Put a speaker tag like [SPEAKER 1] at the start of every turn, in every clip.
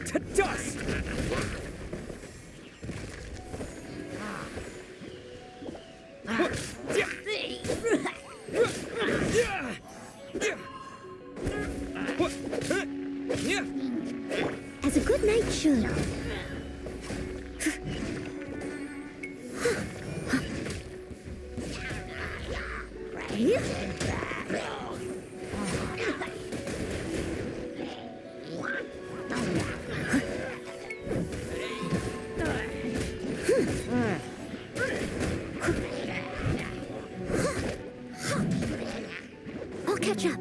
[SPEAKER 1] To dust!
[SPEAKER 2] As a good knight should. I'll catch up.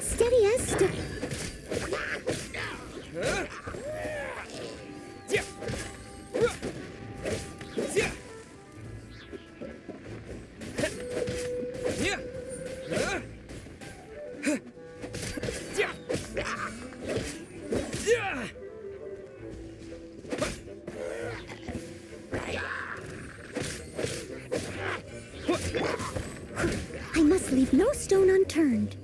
[SPEAKER 2] Steady as I must leave no stone unturned.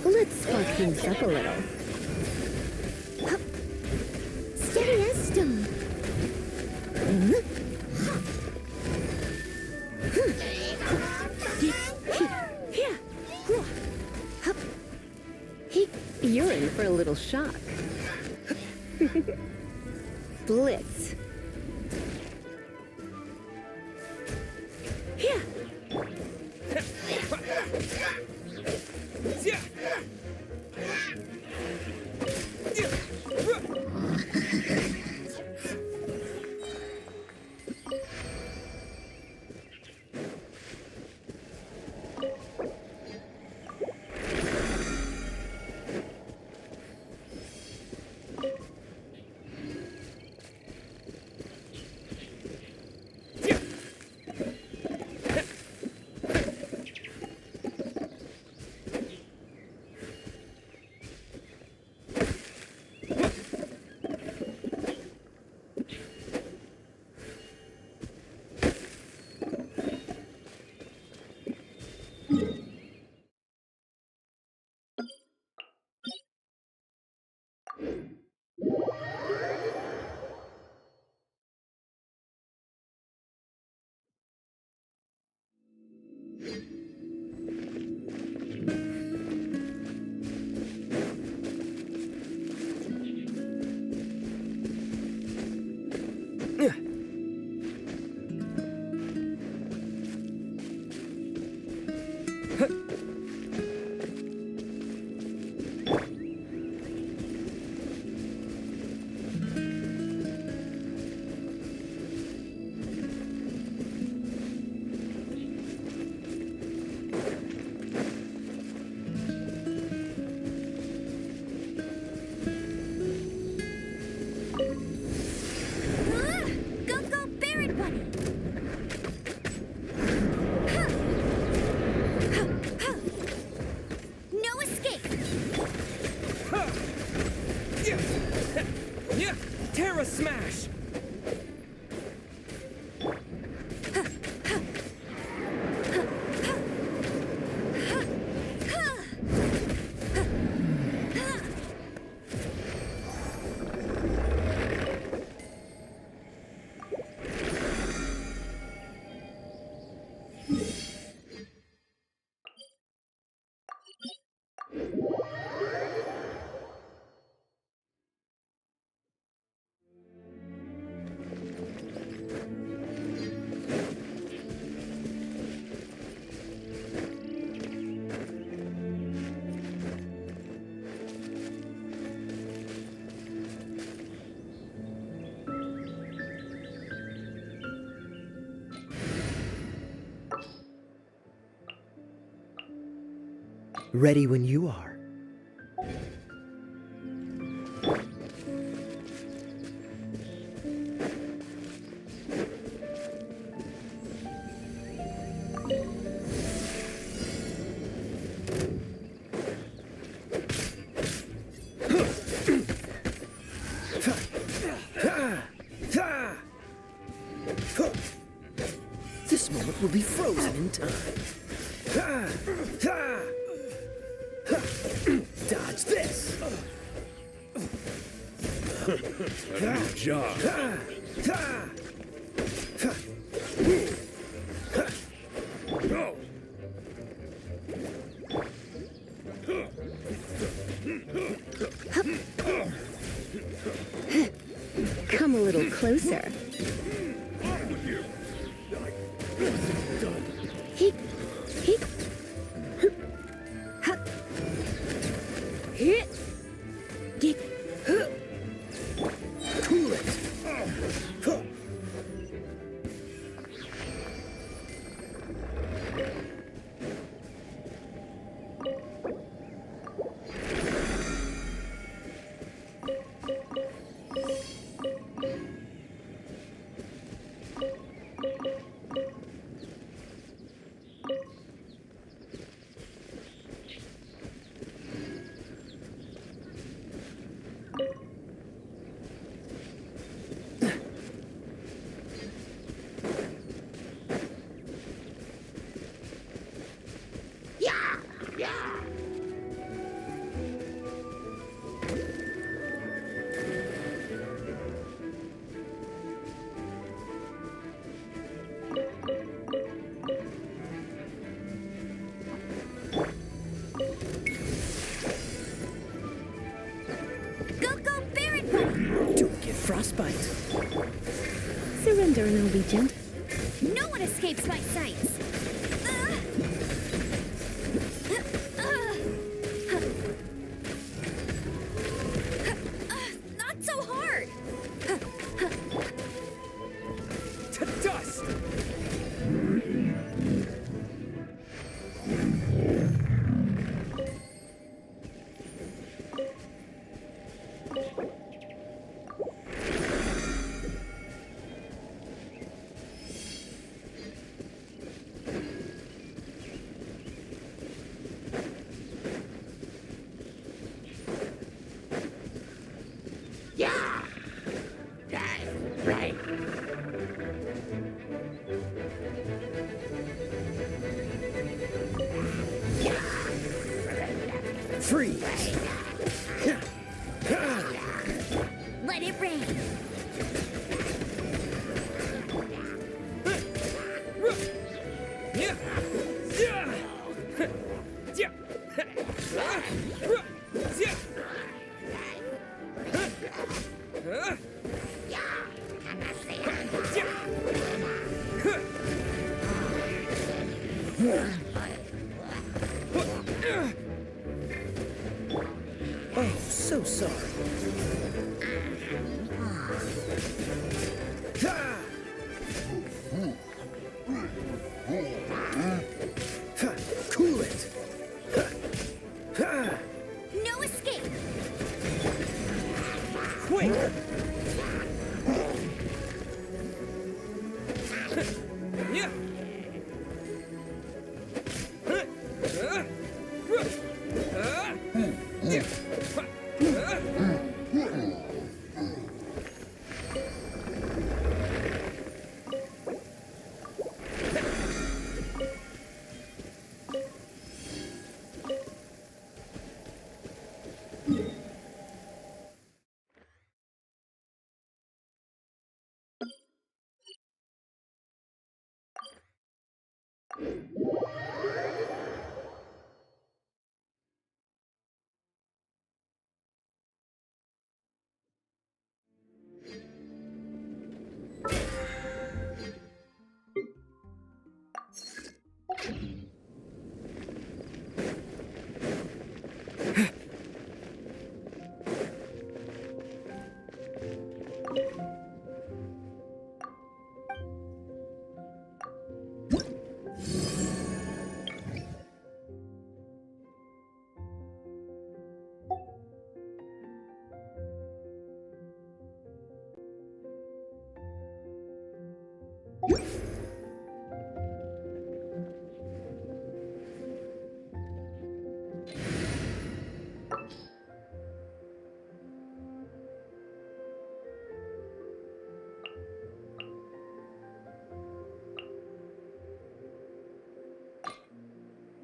[SPEAKER 2] Let's spark things up a little. Steady as stone. You're in for a little shock. Blitz. Here.
[SPEAKER 1] No escape!
[SPEAKER 3] Terra Smash!
[SPEAKER 4] Ready when you are. This moment will be frozen in time. Dodge this!
[SPEAKER 5] Good job. Go!
[SPEAKER 2] Come a little closer.
[SPEAKER 5] On with you! Done.
[SPEAKER 2] He, ha, hit, get,
[SPEAKER 4] Cool it!
[SPEAKER 1] Go, Barret Bunny!
[SPEAKER 4] Don't get frostbite.
[SPEAKER 2] surrender and I'll be gentle.
[SPEAKER 1] No one escapes my sights! Not so hard!
[SPEAKER 3] To dust!
[SPEAKER 4] Freeze!
[SPEAKER 1] Let it rain!
[SPEAKER 4] Oh, so sorry. Cool it!
[SPEAKER 1] No escape!
[SPEAKER 3] Quick!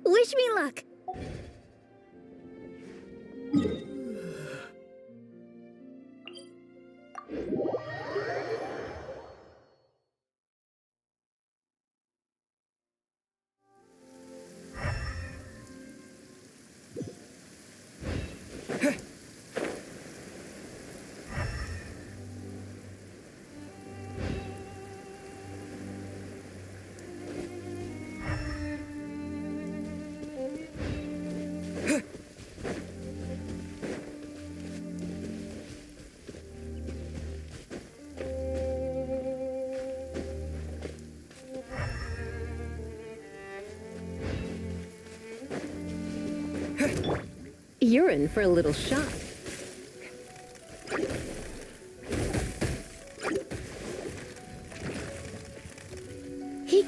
[SPEAKER 1] Wish me luck.
[SPEAKER 2] You're in for a little shock. He...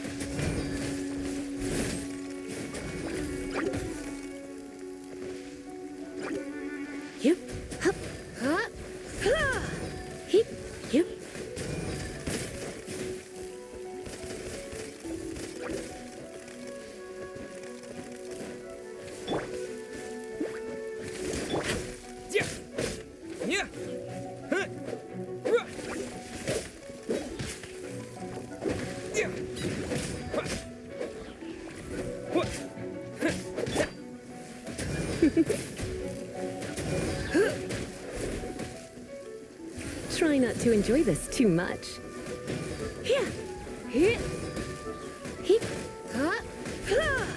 [SPEAKER 2] Yep. Hup. Huh. Ha. He... Yep. Try not to enjoy this too much. Here. Here. He. Ha. Ha.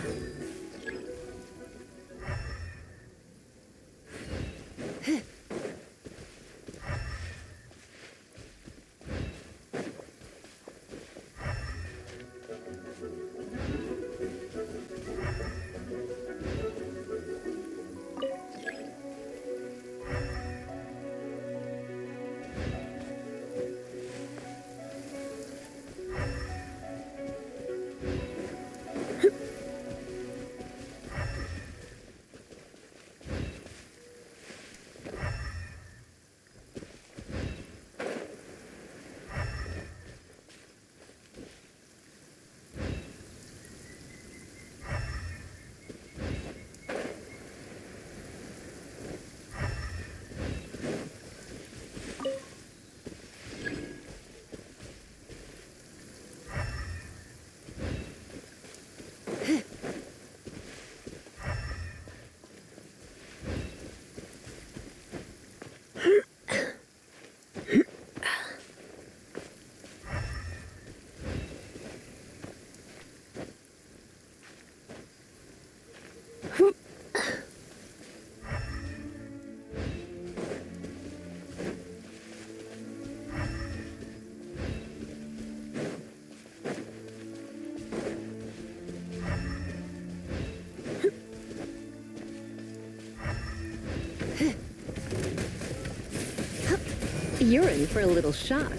[SPEAKER 2] You're in for a little shock.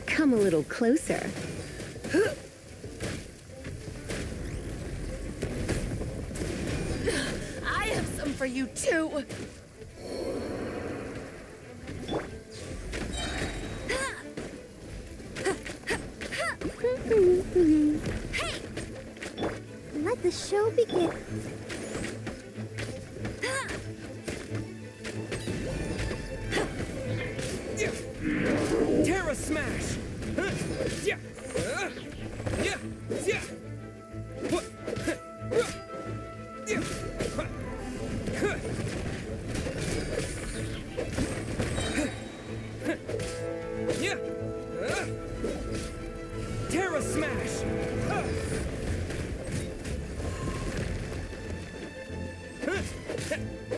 [SPEAKER 2] Come a little closer.
[SPEAKER 1] I have some for you too. Hey! Let the show begin.
[SPEAKER 3] Terra smash! Yeah! Yeah! Yeah! What?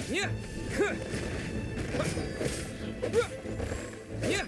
[SPEAKER 3] Yeah. Yeah.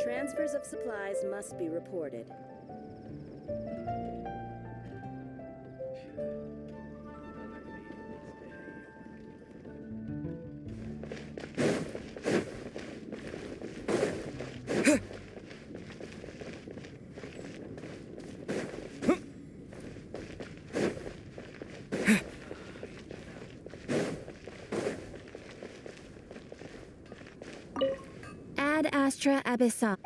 [SPEAKER 2] Transfers of supplies must be reported.
[SPEAKER 1] Ad Astra Abyssal.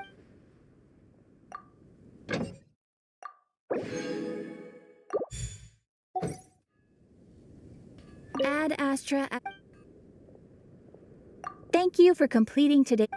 [SPEAKER 1] Ad Astra. Thank you for completing today.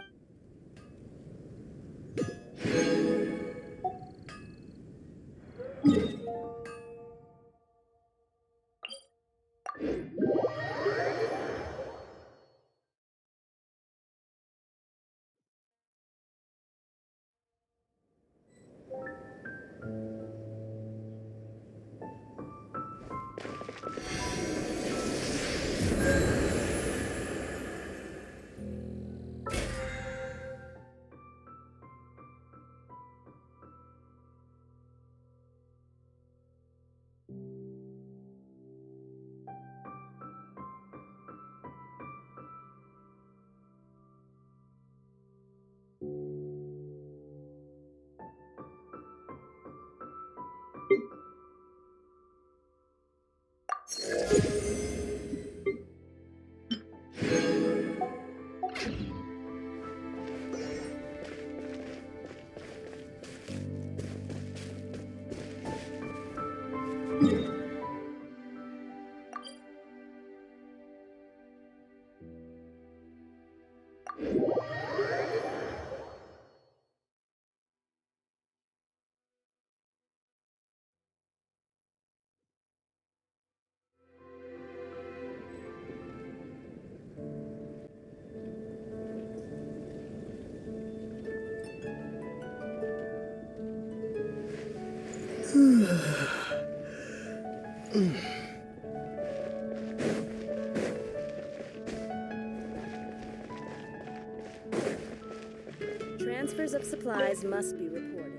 [SPEAKER 2] Transfers of supplies must be reported.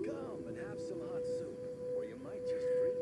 [SPEAKER 3] Come and have some hot soup, or you might just freeze.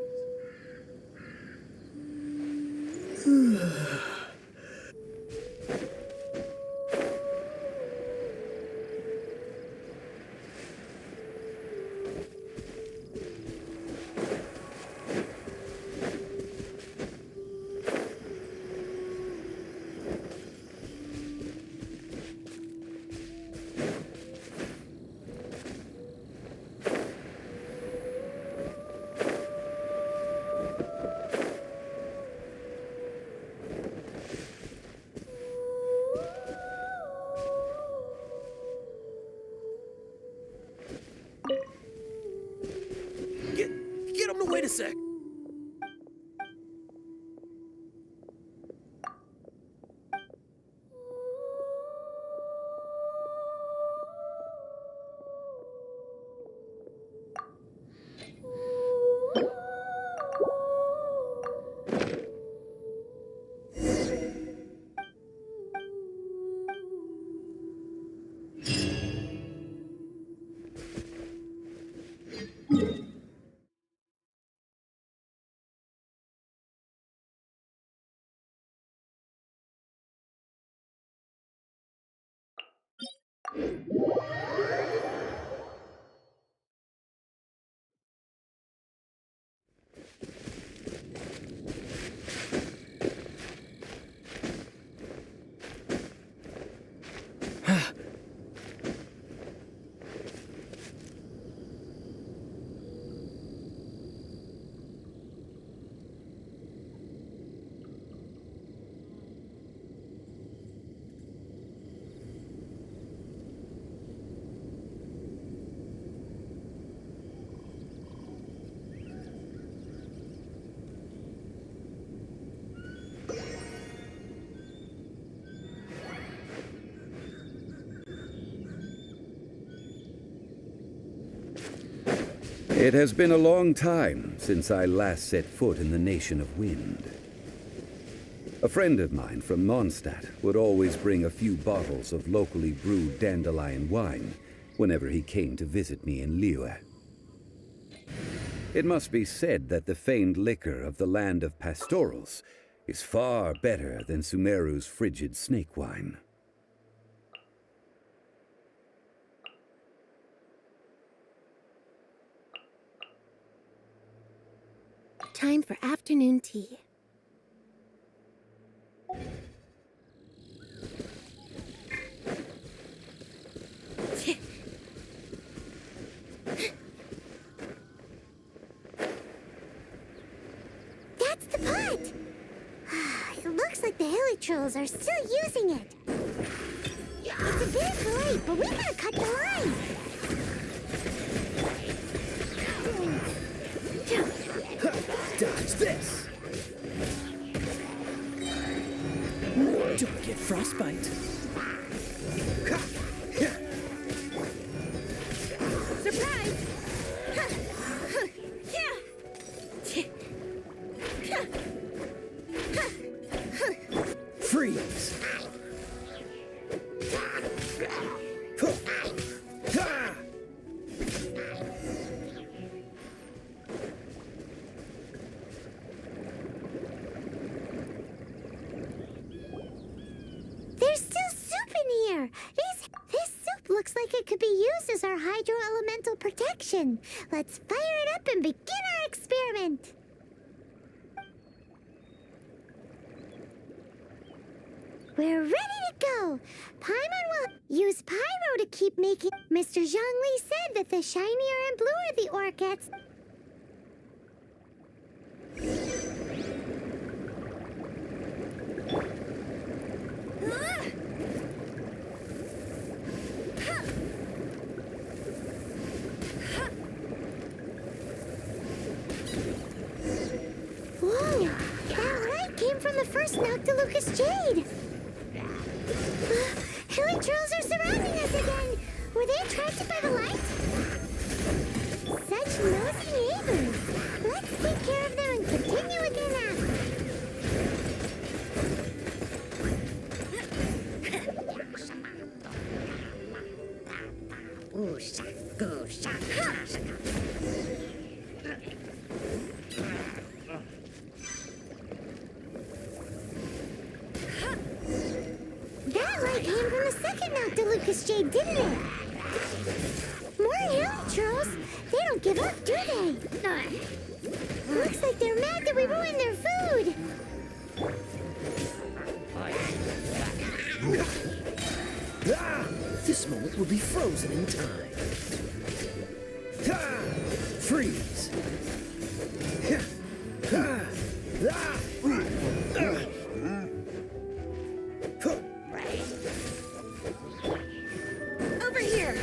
[SPEAKER 4] Get him to wait a sec.
[SPEAKER 6] It has been a long time since I last set foot in the Nation of Wind. A friend of mine from Mondstadt would always bring a few bottles of locally brewed dandelion wine whenever he came to visit me in Liyue. It must be said that the famed liquor of the land of pastorals is far better than Sumeru's frigid snake wine.
[SPEAKER 1] Time for afternoon tea.
[SPEAKER 7] That's the pot! It looks like the hilly trolls are still using it. It's a bit polite, but we gotta cut the line.
[SPEAKER 4] Dodge this! Don't get frostbite.
[SPEAKER 7] Surprise!
[SPEAKER 4] Freeze!
[SPEAKER 7] There's still soup in here. This soup looks like it could be used as our hydro-elemental protection. Let's fire it up and begin our experiment. We're ready to go. Paimon will use pyro to keep making... Mr. Zhongli said that the shinier and bluer the ore gets... Whoa! That light came from the first Noctilucous Jade! Hilly trolls are surrounding us again! Were they attracted by the light? Such nosy neighbors! Let's take care of them and continue with their nap! That light came from the second Noctilucous Jade, didn't it? More hilly trolls! They don't give up, do they? Looks like they're mad that we ruined their food!
[SPEAKER 4] This moment will be frozen in time. Freeze!
[SPEAKER 7] Over here!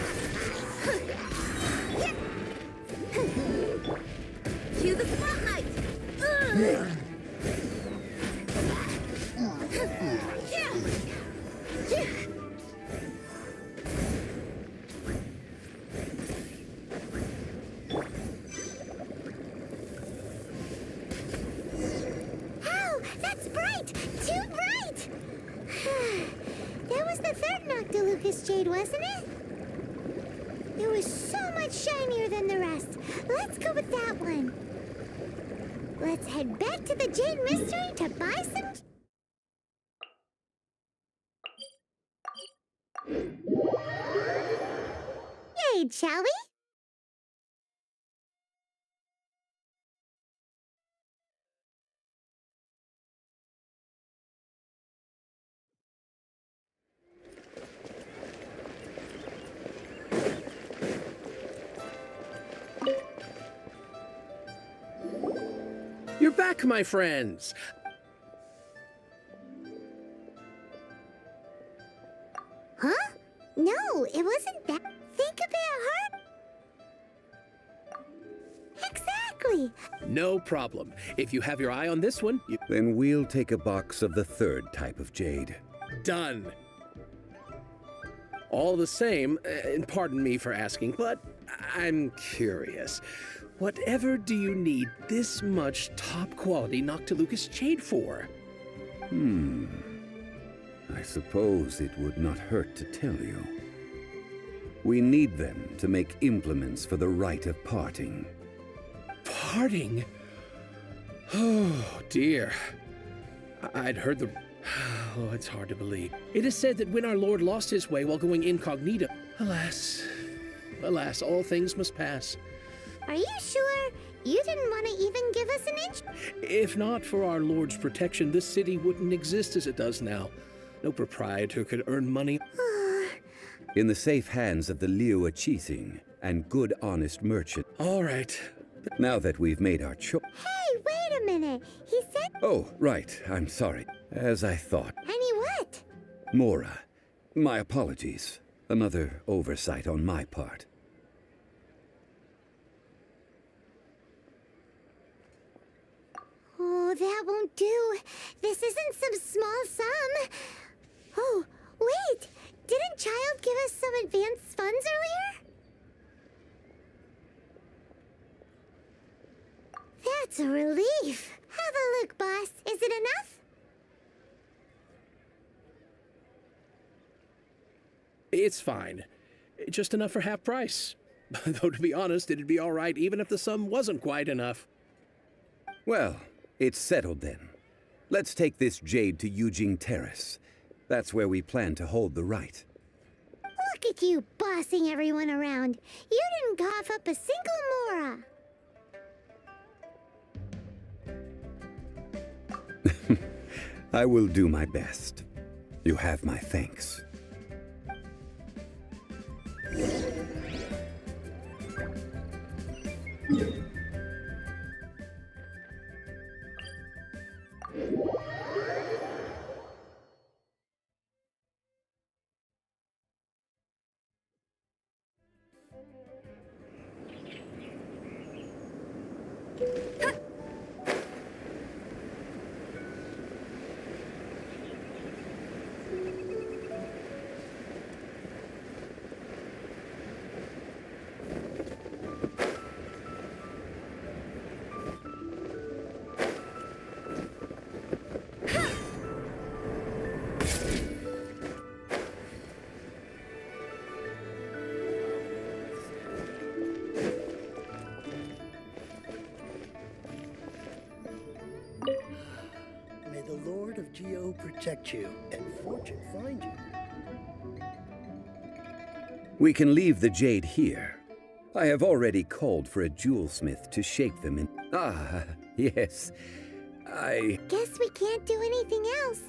[SPEAKER 7] Cue the spotlight! Ow! That's bright! Too bright! That was the third Noctilucous Jade, wasn't it? It was so much shinier than the rest. Let's go with that one. Let's head back to the Jade Mystery to buy some... Jade, shall we?
[SPEAKER 4] You're back, my friends!
[SPEAKER 7] Huh? No, it wasn't that. Think a bit hard. Exactly.
[SPEAKER 4] No problem. If you have your eye on this one,
[SPEAKER 6] Then we'll take a box of the third type of jade.
[SPEAKER 4] done. All the same, and pardon me for asking, but I'm curious. Whatever do you need this much top-quality Noctilucous Jade for?
[SPEAKER 6] I suppose it would not hurt to tell you. We need them to make implements for the rite of parting.
[SPEAKER 4] Parting? Oh, dear. I'd heard the... Oh, it's hard to believe. It is said that when our Lord lost his way while going incognito... Alas, all things must pass.
[SPEAKER 7] Are you sure? You didn't want to even give us an inch.
[SPEAKER 4] If not for our Lord's protection, this city wouldn't exist as it does now. No proprietor could earn money.
[SPEAKER 6] In the safe hands of the Liu Chising and good honest merchant.
[SPEAKER 4] All right.
[SPEAKER 6] Now that we've made our choice.
[SPEAKER 7] Hey, wait a minute. He said.
[SPEAKER 6] Oh, right. I'm sorry. As I thought.
[SPEAKER 7] Any what?
[SPEAKER 6] Mora, my apologies. Another oversight on my part.
[SPEAKER 7] Oh, that won't do. This isn't some small sum. Oh, wait. Didn't Child give us some advance funds earlier? That's a relief. Have a look, boss. Is it enough?
[SPEAKER 4] It's fine. Just enough for half price. Though, to be honest, it'd be all right even if the sum wasn't quite enough.
[SPEAKER 6] Well, it's settled then. Let's take this jade to Yujing Terrace. That's where we plan to hold the rite.
[SPEAKER 7] Look at you bossing everyone around. You didn't cough up a single mora.
[SPEAKER 6] I will do my best. You have my thanks.
[SPEAKER 8] May the Lord of Geo protect you and fortune find you.
[SPEAKER 6] We can leave the jade here. I have already called for a jewelsmith to shape them in... Ah, yes.
[SPEAKER 7] Guess we can't do anything else.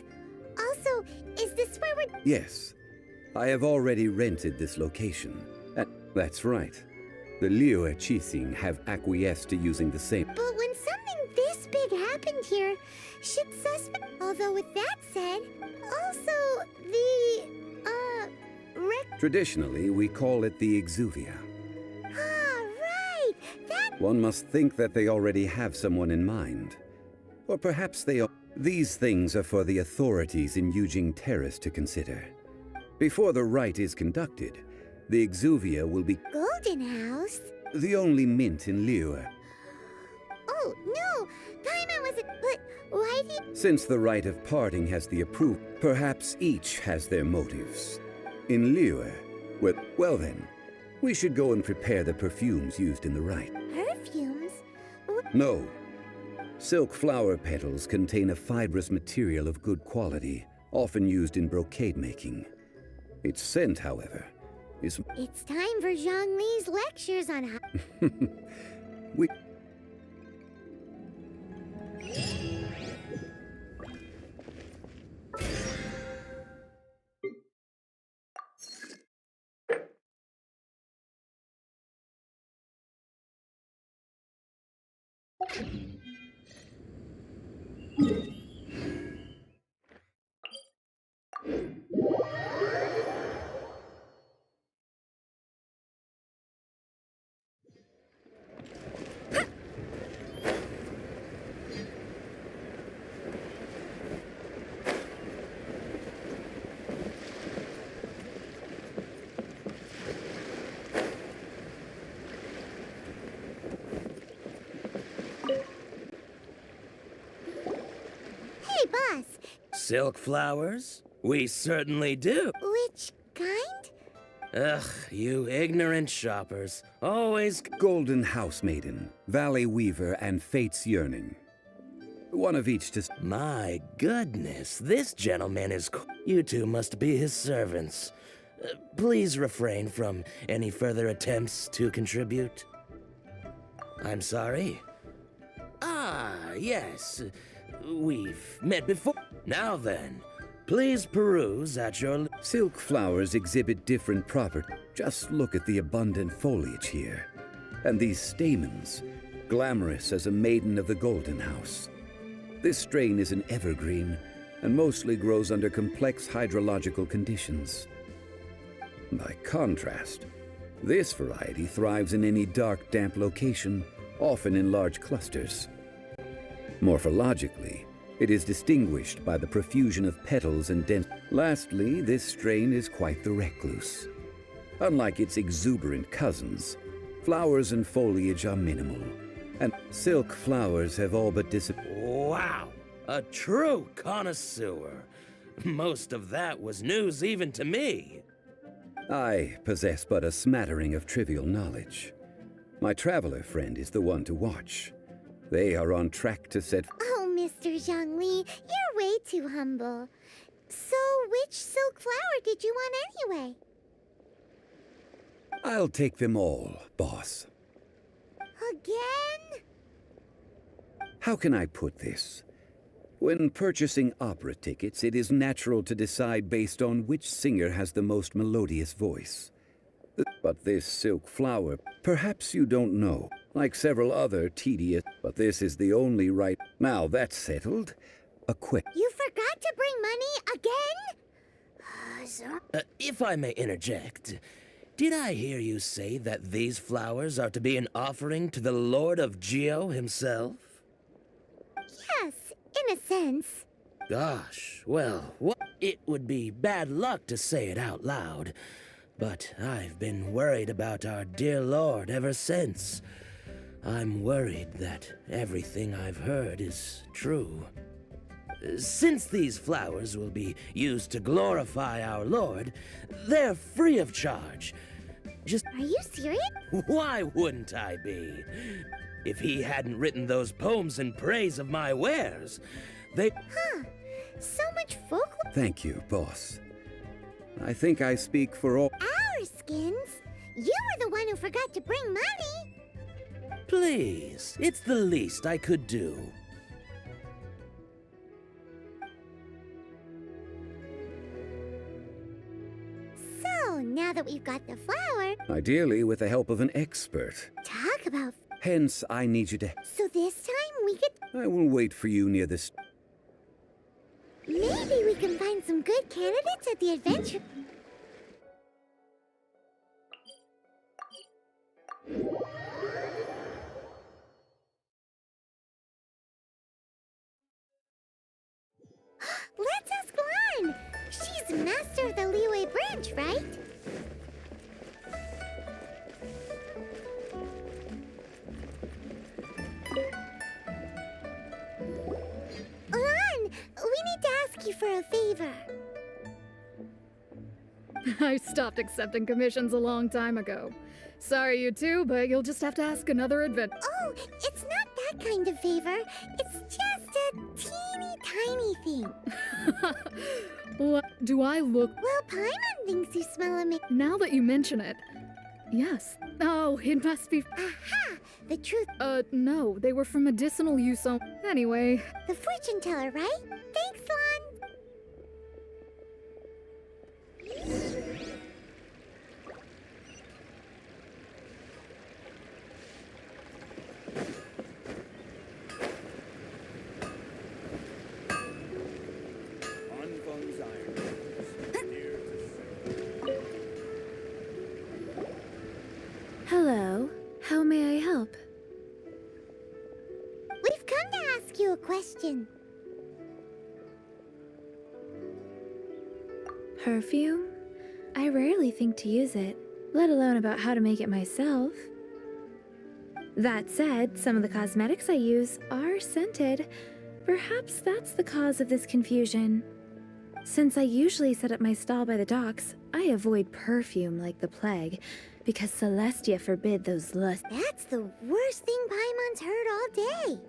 [SPEAKER 7] Also, is this where we're...
[SPEAKER 6] Yes. I have already rented this location. That's right. The Liu Chising have acquiesced to using the same...
[SPEAKER 7] But when something this big happened here, should suspect... Although with that said, also
[SPEAKER 6] Traditionally, we call it the exuvia.
[SPEAKER 7] Ah, right! That...
[SPEAKER 6] One must think that they already have someone in mind. Or perhaps they are... These things are for the authorities in Yujing Terrace to consider. Before the rite is conducted, the exuvia will be...
[SPEAKER 7] Golden House?
[SPEAKER 6] The only mint in Liu.
[SPEAKER 7] Oh, no! Paimon wasn't... But why do you...
[SPEAKER 6] Since the rite of parting has the approval, perhaps each has their motives. In Liu, well then, we should go and prepare the perfumes used in the rite.
[SPEAKER 7] Perfumes?
[SPEAKER 6] No. Silk flower petals contain a fibrous material of good quality, often used in brocade making. Its scent, however, is...
[SPEAKER 7] It's time for Zhongli's lectures on how...
[SPEAKER 6] we...
[SPEAKER 7] Hey, boss!
[SPEAKER 9] Silk flowers? We certainly do.
[SPEAKER 7] Which kind?
[SPEAKER 9] Ugh, you ignorant shoppers. Always...
[SPEAKER 6] Golden House Maiden, Valley Weaver, and Fate's Yearning. One of each to...
[SPEAKER 9] My goodness, this gentleman is... You two must be his servants. Please refrain from any further attempts to contribute. I'm sorry. Ah, yes. We've met before. Now then, please peruse at your...
[SPEAKER 6] Silk flowers exhibit different properties. Just look at the abundant foliage here. And these stamens, glamorous as a maiden of the Golden House. This strain is an evergreen and mostly grows under complex hydrological conditions. By contrast, this variety thrives in any dark, damp location, often in large clusters. Morphologically, it is distinguished by the profusion of petals and dense. Lastly, this strain is quite the recluse. Unlike its exuberant cousins, flowers and foliage are minimal, and silk flowers have all but disappeared.
[SPEAKER 9] Wow! A true connoisseur. Most of that was news even to me.
[SPEAKER 6] I possess but a smattering of trivial knowledge. My traveler friend is the one to watch. They are on track to set...
[SPEAKER 7] Oh, Mr. Zhongli, you're way too humble. So, which silk flower did you want anyway?
[SPEAKER 6] I'll take them all, boss.
[SPEAKER 7] Again?
[SPEAKER 6] How can I put this? When purchasing opera tickets, it is natural to decide based on which singer has the most melodious voice. But this silk flower, perhaps you don't know, like several other tedious, but this is the only right. Now that's settled. A quick.
[SPEAKER 7] You forgot to bring money again?
[SPEAKER 9] If I may interject, did I hear you say that these flowers are to be an offering to the Lord of Geo himself?
[SPEAKER 7] Yes, in a sense.
[SPEAKER 9] Gosh, well, it would be bad luck to say it out loud, but I've been worried about our dear Lord ever since. I'm worried that everything I've heard is true. Since these flowers will be used to glorify our Lord, they're free of charge. Just...
[SPEAKER 7] Are you serious?
[SPEAKER 9] Why wouldn't I be? If he hadn't written those poems in praise of my wares, they...
[SPEAKER 7] Huh. So much folklore.
[SPEAKER 6] Thank you, boss. I think I speak for all...
[SPEAKER 7] Our skins? You were the one who forgot to bring money.
[SPEAKER 9] Please, it's the least I could do.
[SPEAKER 7] So, now that we've got the flower...
[SPEAKER 6] Ideally with the help of an expert.
[SPEAKER 7] Talk about...
[SPEAKER 6] Hence, I need you to...
[SPEAKER 7] So this time we could...
[SPEAKER 6] I will wait for you near this...
[SPEAKER 7] Maybe we can find some good candidates at the adventure... Let's ask Lan! She's master of the Liyue branch, right? Lan, we need to ask you for a favor.
[SPEAKER 10] I stopped accepting commissions a long time ago. Sorry, you two, but you'll just have to ask another adventure.
[SPEAKER 7] Oh, it's not that kind of favor. It's just a teeny tiny thing.
[SPEAKER 10] What? Do I look...
[SPEAKER 7] Well, Paimon thinks you smell amazing.
[SPEAKER 10] Now that you mention it, yes. Oh, it must be...
[SPEAKER 7] Aha! The truth.
[SPEAKER 10] No, they were for medicinal use only. Anyway.
[SPEAKER 7] The fortune teller, right? Thanks, Lan.
[SPEAKER 1] Hello. How may I help?
[SPEAKER 7] We've come to ask you a question.
[SPEAKER 1] Perfume? I rarely think to use it, let alone about how to make it myself. That said, some of the cosmetics I use are scented. Perhaps that's the cause of this confusion. Since I usually set up my stall by the docks, I avoid perfume like the plague, because Celestia forbid those lust.
[SPEAKER 7] That's the worst thing Paimon's heard all day.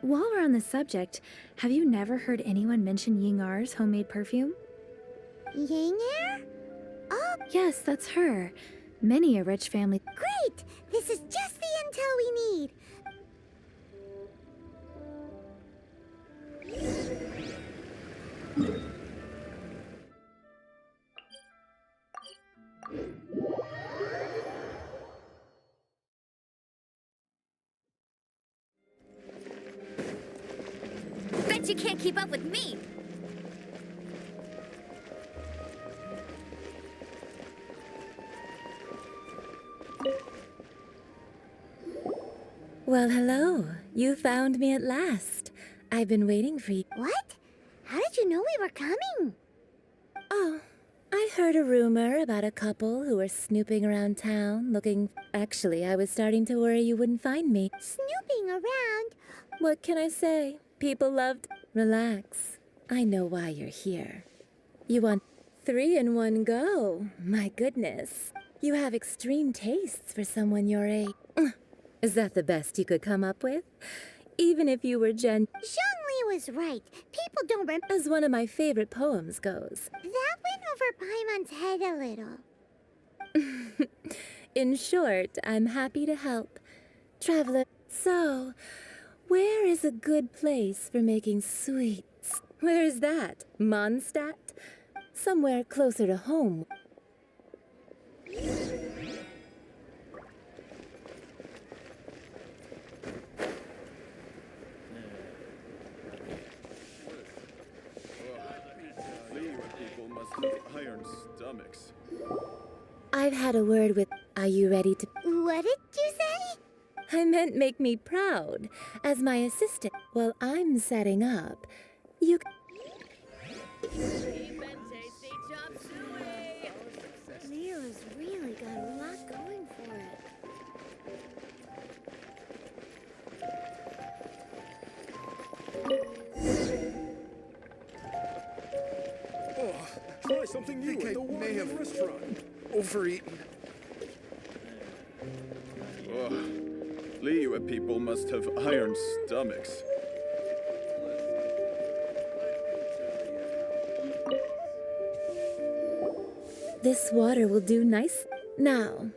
[SPEAKER 1] While we're on the subject, have you never heard anyone mention Yingar's homemade perfume?
[SPEAKER 7] Yang Air? Oh,
[SPEAKER 1] Yes, that's her. Many a rich family.
[SPEAKER 7] Great! This is just the intel we need.
[SPEAKER 11] Bet you can't keep up with me!
[SPEAKER 12] Well, hello. You found me at last. I've been waiting for you.
[SPEAKER 7] What? How did you know we were coming?
[SPEAKER 12] Oh, I heard a rumor about a couple who were snooping around town looking... Actually, I was starting to worry you wouldn't find me.
[SPEAKER 7] Snooping around?
[SPEAKER 12] What can I say? People loved... Relax. I know why you're here. You want 3 in one go. My goodness. You have extreme tastes for someone your age. Is that the best you could come up with? Even if you were
[SPEAKER 7] Zhongli was right. People don't
[SPEAKER 12] As one of my favorite poems goes.
[SPEAKER 7] That went over Paimon's head a little.
[SPEAKER 12] In short, I'm happy to help. Traveler, so, where is a good place for making sweets? Where is that? Mondstadt? Somewhere closer to home.
[SPEAKER 3] Iron stomachs.
[SPEAKER 12] I've had a word with... Are you ready to...
[SPEAKER 7] What did you say?
[SPEAKER 12] I meant make me proud. As my assistant, while I'm setting up, you...
[SPEAKER 7] Leo's really got a lot going for it.
[SPEAKER 3] Try something new at the Wine restaurant.
[SPEAKER 5] Overeaten.
[SPEAKER 3] Liyue people must have iron stomachs.
[SPEAKER 12] This water will do nice. Now,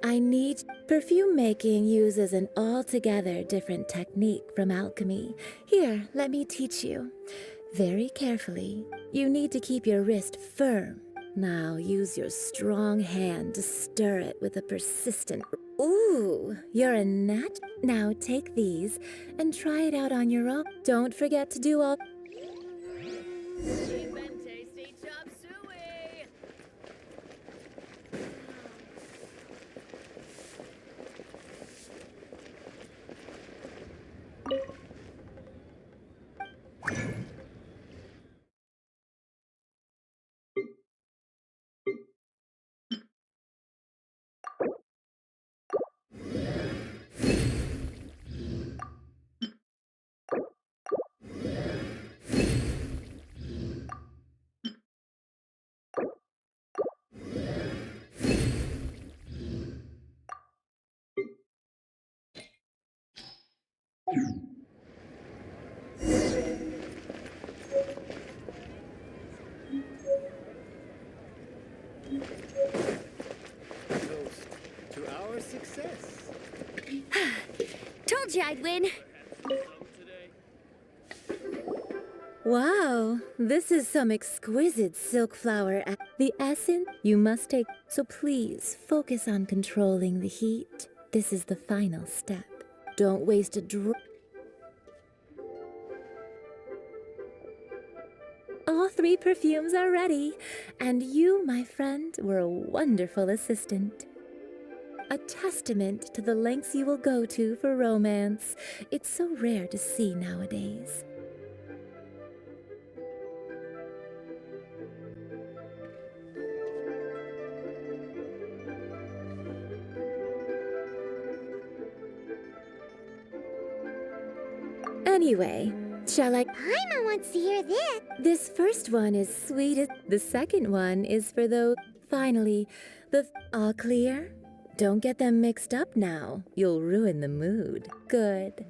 [SPEAKER 12] I need... Perfume making uses an altogether different technique from alchemy. Here, let me teach you. Very carefully. You need to keep your wrist firm. Now use your strong hand to stir it with a persistent... Ooh, you're a nat... Now take these and try it out on your own. Don't forget to do all...
[SPEAKER 8] Toast to our success.
[SPEAKER 11] Told you I'd win.
[SPEAKER 12] Wow, this is some exquisite silk flower. The essence you must take. So please focus on controlling the heat. This is the final step. Don't waste a drop. All 3 perfumes are ready, and you, my friend, were a wonderful assistant. A testament to the lengths you will go to for romance. It's so rare to see nowadays. Anyway, shall I...
[SPEAKER 7] Paimon wants to hear this.
[SPEAKER 12] This first one is sweetest. The second one is for those... Finally, all clear? Don't get them mixed up now. You'll ruin the mood. Good.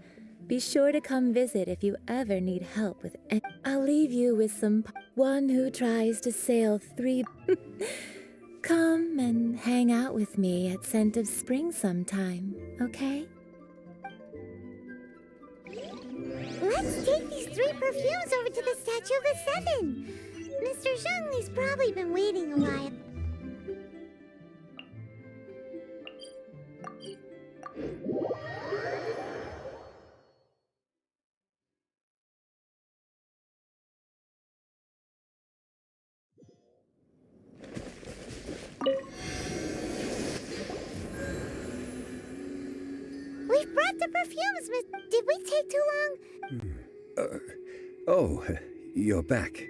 [SPEAKER 12] Be sure to come visit if you ever need help with... I'll leave you with one who tries to sail 3... Come and hang out with with me at Scent of Spring sometime, okay?
[SPEAKER 7] Let's take these 3 perfumes over to the Statue of the Seven. Mr. Zheng has probably been waiting a while. We've brought the perfumes, Miss. Did we take too long?
[SPEAKER 6] Oh, you're back.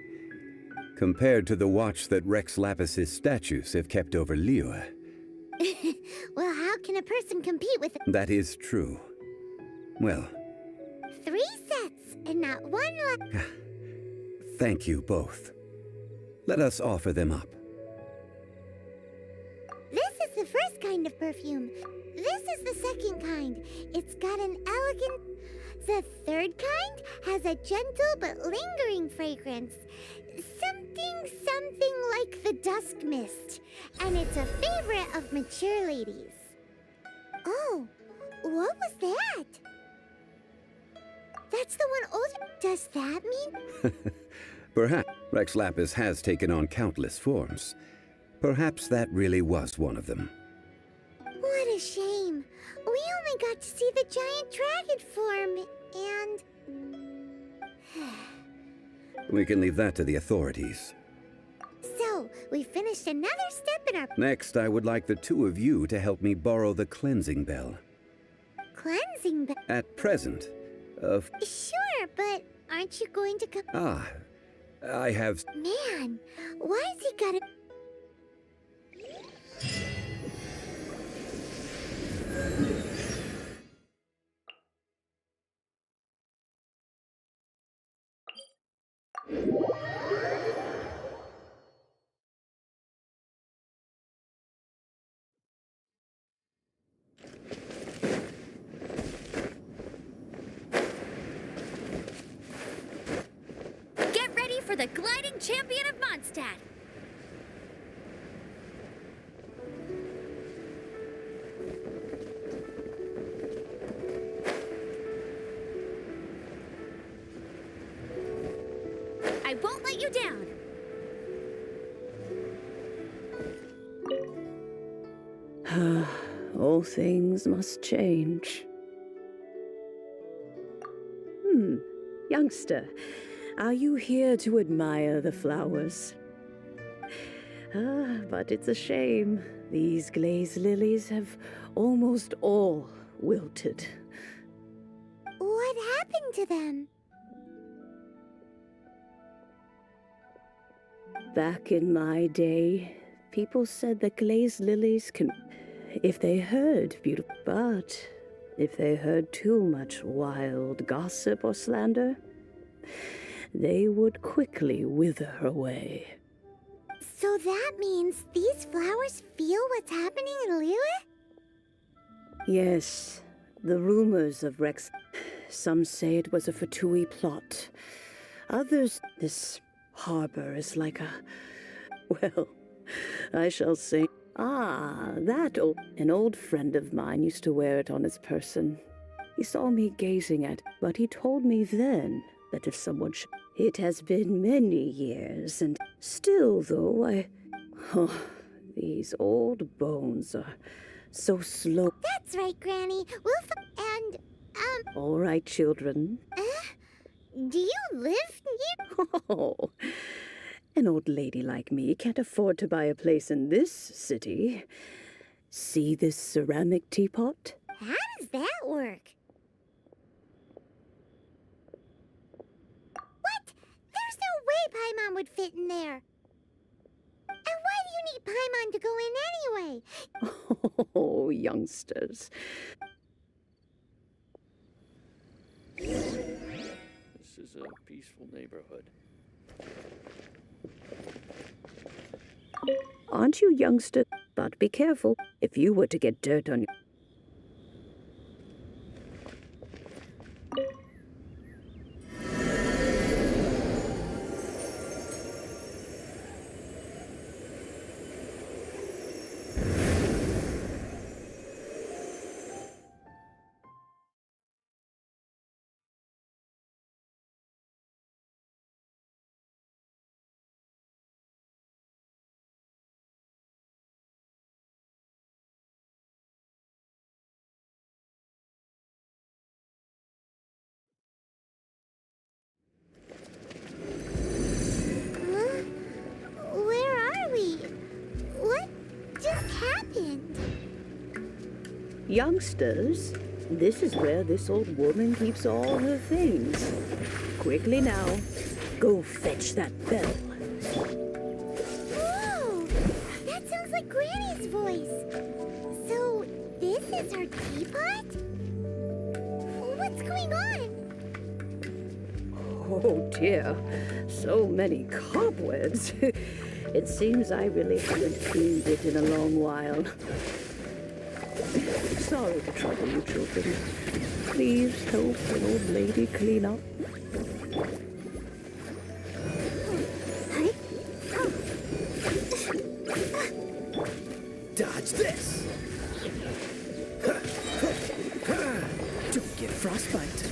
[SPEAKER 6] Compared to the watch that Rex Lapis's statues have kept over Liyue.
[SPEAKER 7] Well, how can a person compete with
[SPEAKER 6] That is true. Well,
[SPEAKER 7] 3 sets and not 1 left?
[SPEAKER 6] thank you both. Let us offer them up.
[SPEAKER 7] This is the first kind of perfume. This is the second kind. It's got an elegant... The third kind has a gentle but lingering fragrance. Something like the dusk mist. And it's a favorite of mature ladies. Oh, what was that? That's the one older... Does that mean...
[SPEAKER 6] Perhaps Rex Lapis has taken on countless forms. Perhaps that really was one of them.
[SPEAKER 7] What a shame. We only got to see the giant dragon form, and...
[SPEAKER 6] We can leave that to the authorities.
[SPEAKER 7] So, we finished another step in our...
[SPEAKER 6] Next, I would like the 2 of you to help me borrow the cleansing bell.
[SPEAKER 7] Cleansing bell?
[SPEAKER 6] At present,
[SPEAKER 7] Sure, but aren't you going to come...
[SPEAKER 6] I have...
[SPEAKER 7] Man, why has he got it...
[SPEAKER 11] Get ready for the gliding champion of Mondstadt. I won't let you down.
[SPEAKER 2] All things must change. Youngster, are you here to admire the flowers? But it's a shame. These glazed lilies have almost all wilted.
[SPEAKER 7] What happened to them?
[SPEAKER 2] Back in my day, people said that glazed lilies can... if they heard beautiful... But if they heard too much wild gossip or slander, they would quickly wither away.
[SPEAKER 7] So that means these flowers feel what's happening in Liyue?
[SPEAKER 2] Yes, the rumors of Rex... Some say it was a Fatui plot. Others... This harbor is like a... Well, I shall say... An old friend of mine used to wear it on his person. He saw me gazing at it, but he told me then that if someone It has been many years, and still, though, these old bones are so slow.
[SPEAKER 7] That's right, Granny.
[SPEAKER 2] All right, children.
[SPEAKER 7] Do you live here?
[SPEAKER 2] Oh, an old lady like me can't afford to buy a place in this city. See this ceramic teapot?
[SPEAKER 7] How does that work? What? There's no way Paimon would fit in there. And why do you need Paimon to go in anyway?
[SPEAKER 2] Oh, youngsters.
[SPEAKER 13] This is a peaceful neighborhood.
[SPEAKER 2] Aren't you youngsters? But be careful. If you were to get dirt on you... Youngsters, this is where this old woman keeps all her things. Quickly now, go fetch that bell.
[SPEAKER 7] Whoa! That sounds like Granny's voice. So, this is her teapot? What's going on?
[SPEAKER 2] Oh dear, so many cobwebs. It seems I really haven't cleaned it in a long while. Sorry to trouble you, children. Please help an old lady clean up.
[SPEAKER 9] Dodge this! Don't get frostbite.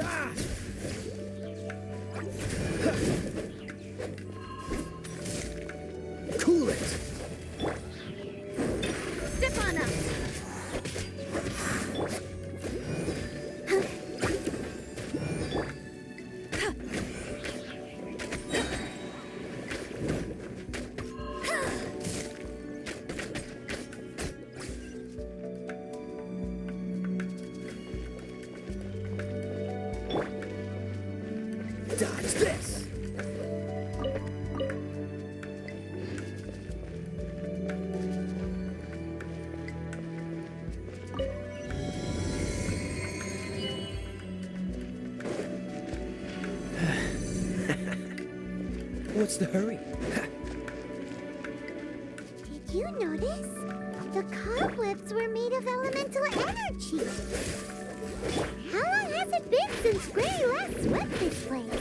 [SPEAKER 9] Ah! Cool it!
[SPEAKER 11] Step on up.
[SPEAKER 9] Dodge this! What's the hurry?
[SPEAKER 7] Did you notice? The cobwebs were made of elemental energy. How long has it been since Granny last swept this place?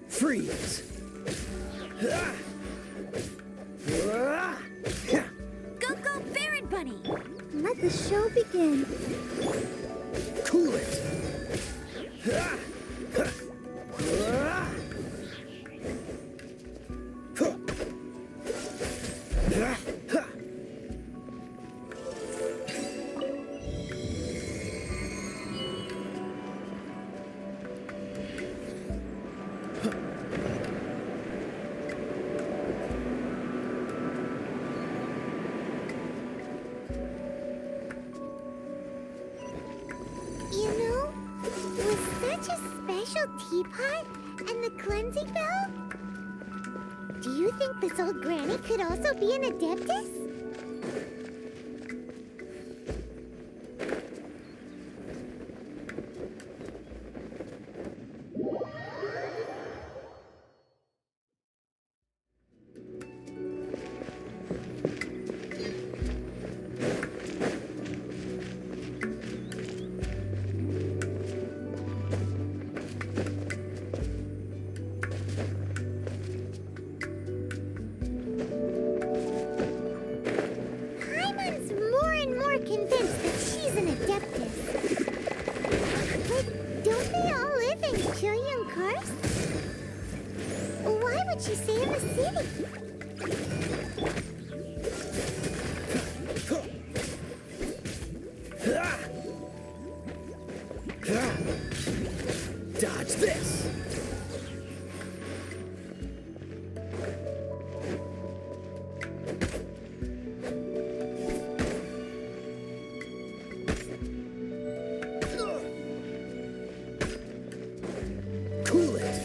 [SPEAKER 9] Freeze!
[SPEAKER 11] Go, go, Baron Bunny.
[SPEAKER 7] Let the show begin.
[SPEAKER 9] Cool it!
[SPEAKER 7] You know, with such a special teapot and the cleansing bell, do you think this old granny could also be an adeptus? Paimon's more and more convinced that she's an adeptus. But don't they all live in Chilian Karst? Why would she stay in the city?
[SPEAKER 9] Dodge this! Cool it!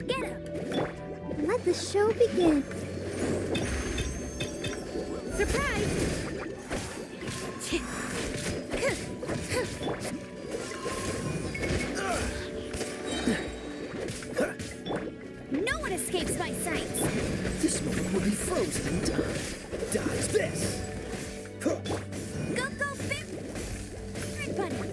[SPEAKER 11] Get him.
[SPEAKER 7] Let the show begin.
[SPEAKER 11] Surprise! No one escapes my sights.
[SPEAKER 9] This moment will be frozen in time. Dodge this!
[SPEAKER 11] Go, go, Baron Bunny.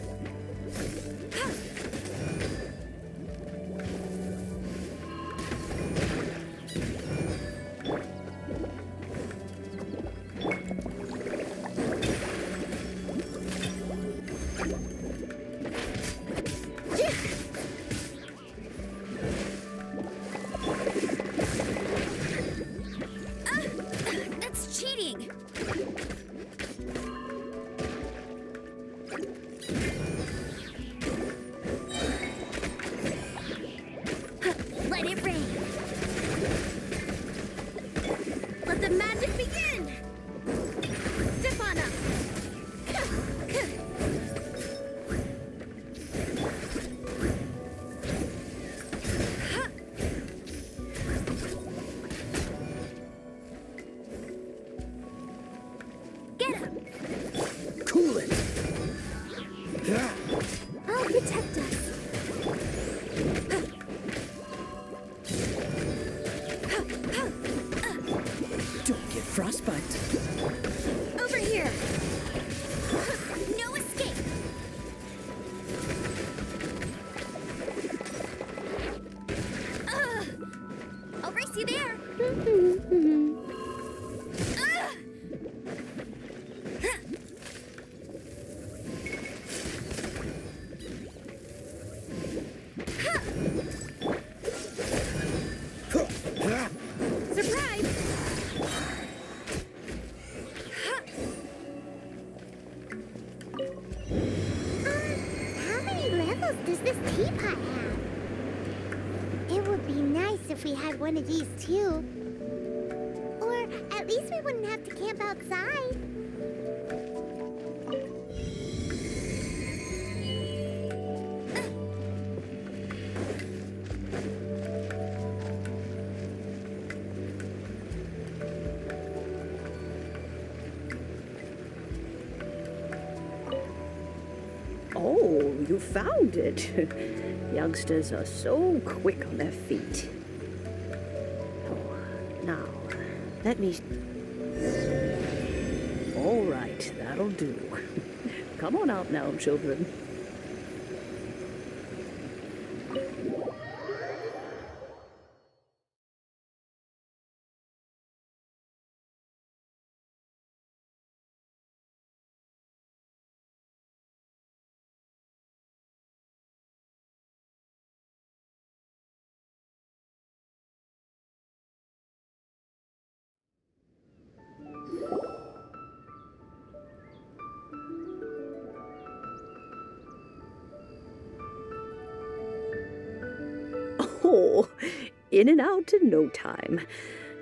[SPEAKER 11] That's That's cheating! Let it rain! Let the magic begin! Step on up! Get up!
[SPEAKER 9] Cool it!
[SPEAKER 11] I'll protect us.
[SPEAKER 2] Don't get frostbite.
[SPEAKER 11] Over here! No escape! I'll race you there! Surprise!
[SPEAKER 7] How many levels does this teapot have? It would be nice if we had one of these too. Or at least we wouldn't have to camp outside.
[SPEAKER 2] Oh, you found it. Youngsters are so quick on their feet. Oh, now, let me... All right, that'll do. Come on out now, children. Oh, in and out in no time.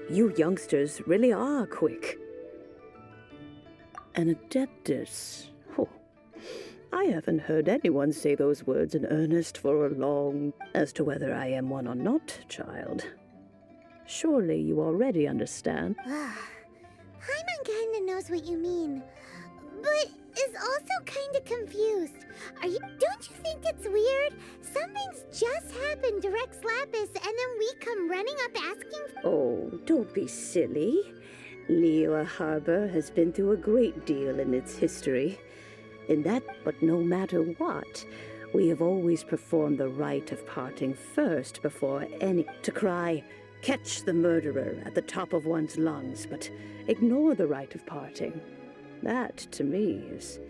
[SPEAKER 2] You youngsters really are quick. An adeptus. Oh, I haven't heard anyone say those words in earnest for a long... As to whether I am one or not, child. Surely you already understand.
[SPEAKER 7] Paimon kinda knows what you mean, but is also kinda confused. Don't you think it's weird? Something's just happened to Rex Lapis, and then we come running up asking
[SPEAKER 2] Oh, don't be silly. Liyue Harbor has been through a great deal in its history. But no matter what, we have always performed the rite of parting first before any... To cry, catch the murderer at the top of one's lungs, but ignore the rite of parting. That, to me, is...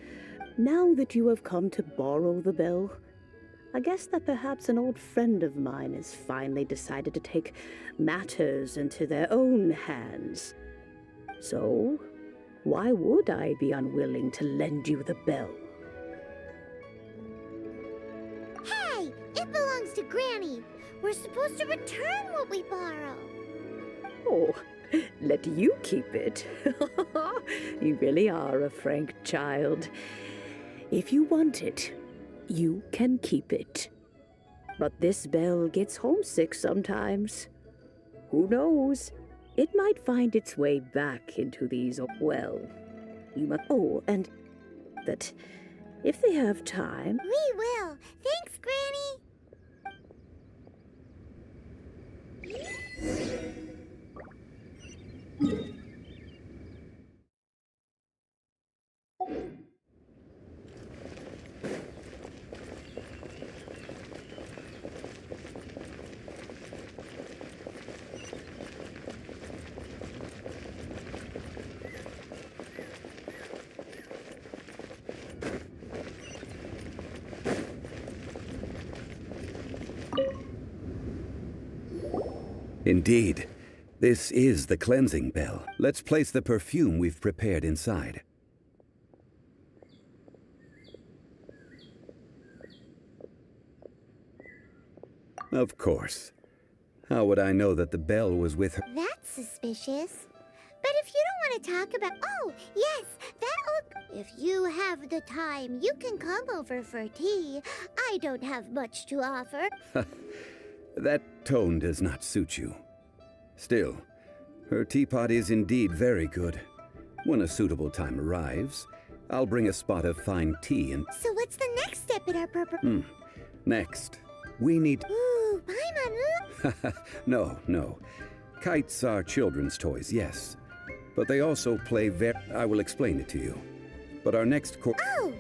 [SPEAKER 2] Now that you have come to borrow the bell, I guess that perhaps an old friend of mine has finally decided to take matters into their own hands. So, why would I be unwilling to lend you the bell?
[SPEAKER 7] Hey, it belongs to Granny. We're supposed to return what we borrow.
[SPEAKER 2] Oh, let you keep it. You really are a frank child. If you want it, you can keep it. But this bell gets homesick sometimes. Who knows? It might find its way back into these... Well, you must... Oh, and that if they have time...
[SPEAKER 7] We will. Thanks, Granny.
[SPEAKER 6] Indeed, This is the cleansing bell. Let's place the perfume we've prepared inside. Of course. How would I know that the bell was with her?
[SPEAKER 7] That's suspicious. But if you don't want to talk about... Oh, yes, that'll... If you have the time, you can come over for tea. I don't have much to offer.
[SPEAKER 6] That tone does not suit you. Still, her teapot is indeed very good. When a suitable time arrives, I'll bring a spot of fine tea and...
[SPEAKER 7] So what's the next step in our
[SPEAKER 6] Next, we need...
[SPEAKER 7] Ooh, Paimon,
[SPEAKER 6] No. Kites are children's toys, yes. But they also play I will explain it to you. But our next course...
[SPEAKER 7] Oh!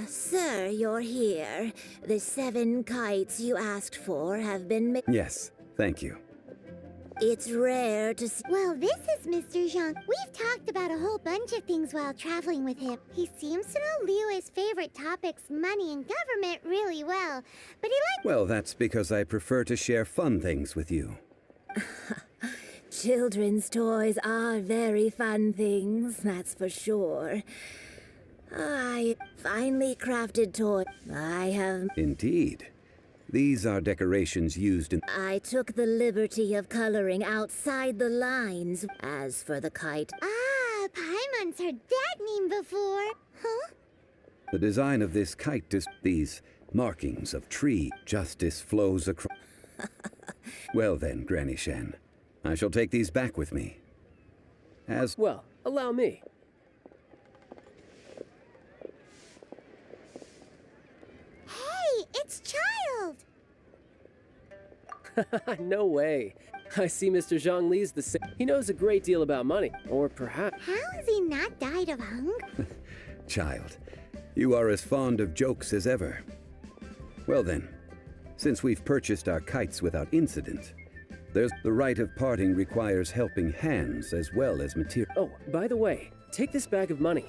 [SPEAKER 12] Sir, you're here. The 7 kites you asked for have been made.
[SPEAKER 6] Yes, thank you.
[SPEAKER 12] It's rare to see.
[SPEAKER 7] Well, this is Mr. Zhang. We've talked about a whole bunch of things while traveling with him. He seems to know Liyue's favorite topics, money and government, really well. But he likes...
[SPEAKER 6] Well, that's because I prefer to share fun things with you.
[SPEAKER 12] Children's toys are very fun things, that's for sure. Finely crafted toy. I have...
[SPEAKER 6] Indeed. These are decorations used in...
[SPEAKER 12] I took the liberty of coloring outside the lines. As for the kite...
[SPEAKER 7] Paimon's heard that name before. Huh?
[SPEAKER 6] The design of this kite is... These markings of tree. Justice flows across... Well then, Granny Shen. I shall take these back with me. As...
[SPEAKER 14] Well, allow me.
[SPEAKER 7] It's Child!
[SPEAKER 14] No way. I see Mr. Zhang Li's the same. He knows a great deal about money. Or perhaps...
[SPEAKER 7] How has he not died of hunger?
[SPEAKER 6] Child, you are as fond of jokes as ever. Well then, since we've purchased our kites without incident, the rite of parting requires helping hands as well as material.
[SPEAKER 14] Oh, by the way, take this bag of money.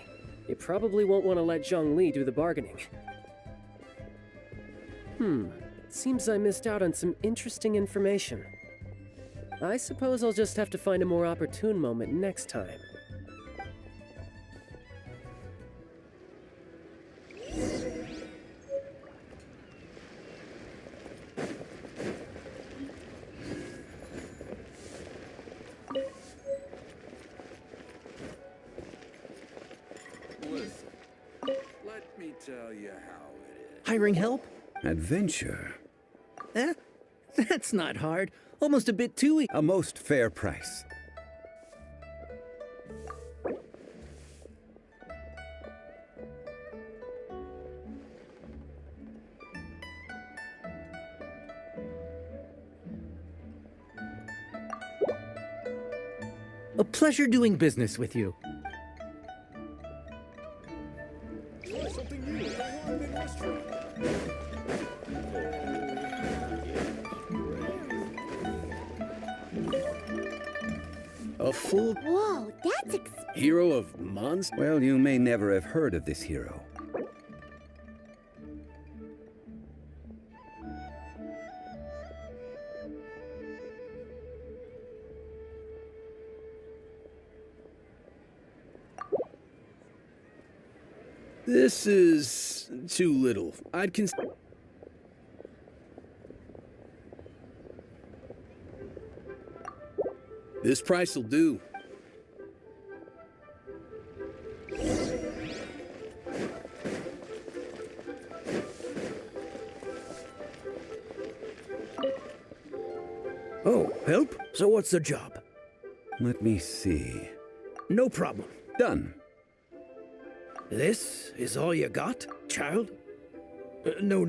[SPEAKER 14] You probably won't want to let Zhang Li do the bargaining. Seems I missed out on some interesting information. I suppose I'll just have to find a more opportune moment next time.
[SPEAKER 3] Listen, let me tell you how it is.
[SPEAKER 15] Hiring help?
[SPEAKER 6] Adventure?
[SPEAKER 15] Eh? That's not hard. Almost a bit too easy.
[SPEAKER 6] A most fair price.
[SPEAKER 15] A pleasure doing business with you.
[SPEAKER 3] Try something new at the Harbin restaurant.
[SPEAKER 4] A full...
[SPEAKER 7] Whoa, that's
[SPEAKER 4] hero of monsters?
[SPEAKER 6] Well, you may never have heard of this hero.
[SPEAKER 4] This is too little. I'd consider... This price will do.
[SPEAKER 15] Oh, help? So what's the job?
[SPEAKER 6] Let me see.
[SPEAKER 15] No problem.
[SPEAKER 6] Done.
[SPEAKER 15] This is all you got, child? No.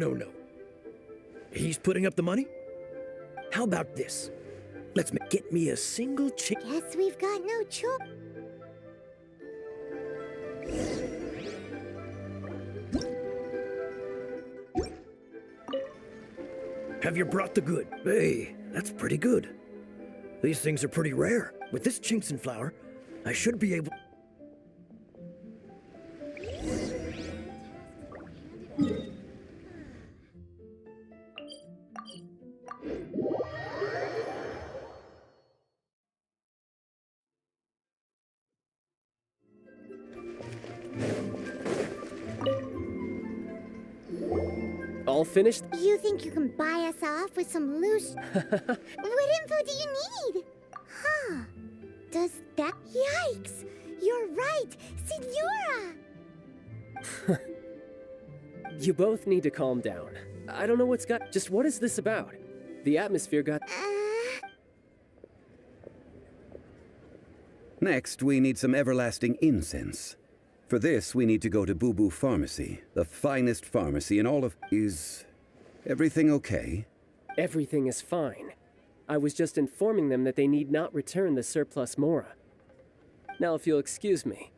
[SPEAKER 15] He's putting up the money? How about this? Let's get me a single chick.
[SPEAKER 7] Guess we've got no choice.
[SPEAKER 15] Have you brought the good? Hey, that's pretty good. These things are pretty rare. With this chinks and flour, I should be able...
[SPEAKER 14] All finished?
[SPEAKER 7] You think you can buy us off with some loose... What info do you need? Huh. Does that... Yikes! You're right! Signora!
[SPEAKER 14] You both need to calm down. I don't know what's got... Just what is this about? The atmosphere got...
[SPEAKER 6] Next, we need some everlasting incense. For this, we need to go to Boo Boo Pharmacy, the finest pharmacy in all of... Is everything okay?
[SPEAKER 14] Everything is fine. I was just informing them that they need not return the surplus Mora. Now, if you'll excuse me,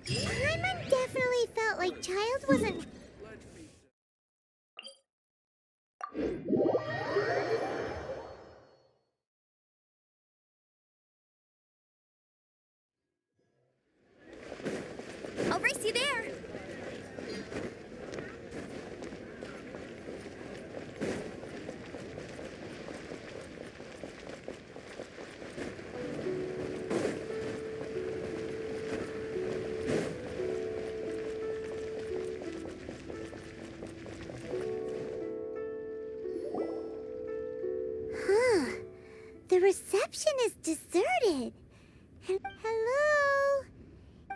[SPEAKER 7] Paimon definitely felt like Child wasn't...
[SPEAKER 11] I'll race you there.
[SPEAKER 7] Huh. The reception is deserted. Hello?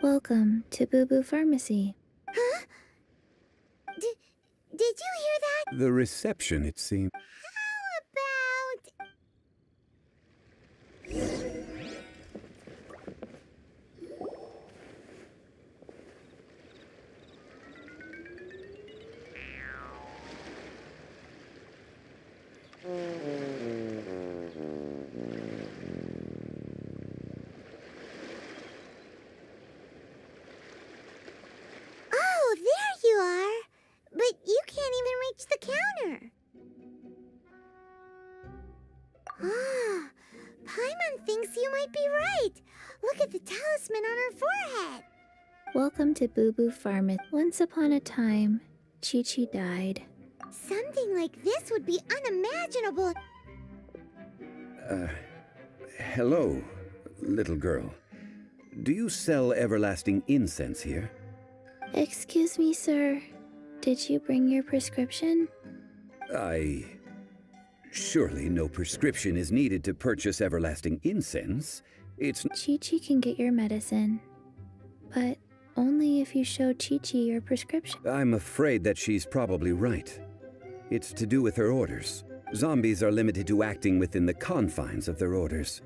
[SPEAKER 1] Welcome to Boo Boo Pharmacy.
[SPEAKER 7] Huh? Did you hear that?
[SPEAKER 6] The reception, it seems.
[SPEAKER 7] How about... Oh, there you are! But you can't even reach the counter. Ah, Paimon thinks you might be right. Look at the talisman on her forehead.
[SPEAKER 1] Welcome to Boo Boo Pharmacy. Once upon a time, Chi-Chi died.
[SPEAKER 7] Something like this would be unimaginable.
[SPEAKER 6] Hello, little girl. Do you sell everlasting incense here?
[SPEAKER 1] Excuse me, sir. Did you bring your prescription?
[SPEAKER 6] Surely no prescription is needed to purchase everlasting incense. It's...
[SPEAKER 1] Chi-Chi can get your medicine, but only if you show Chi-Chi your prescription.
[SPEAKER 6] I'm afraid that she's probably right. It's to do with her orders. Zombies are limited to acting within the confines of their orders.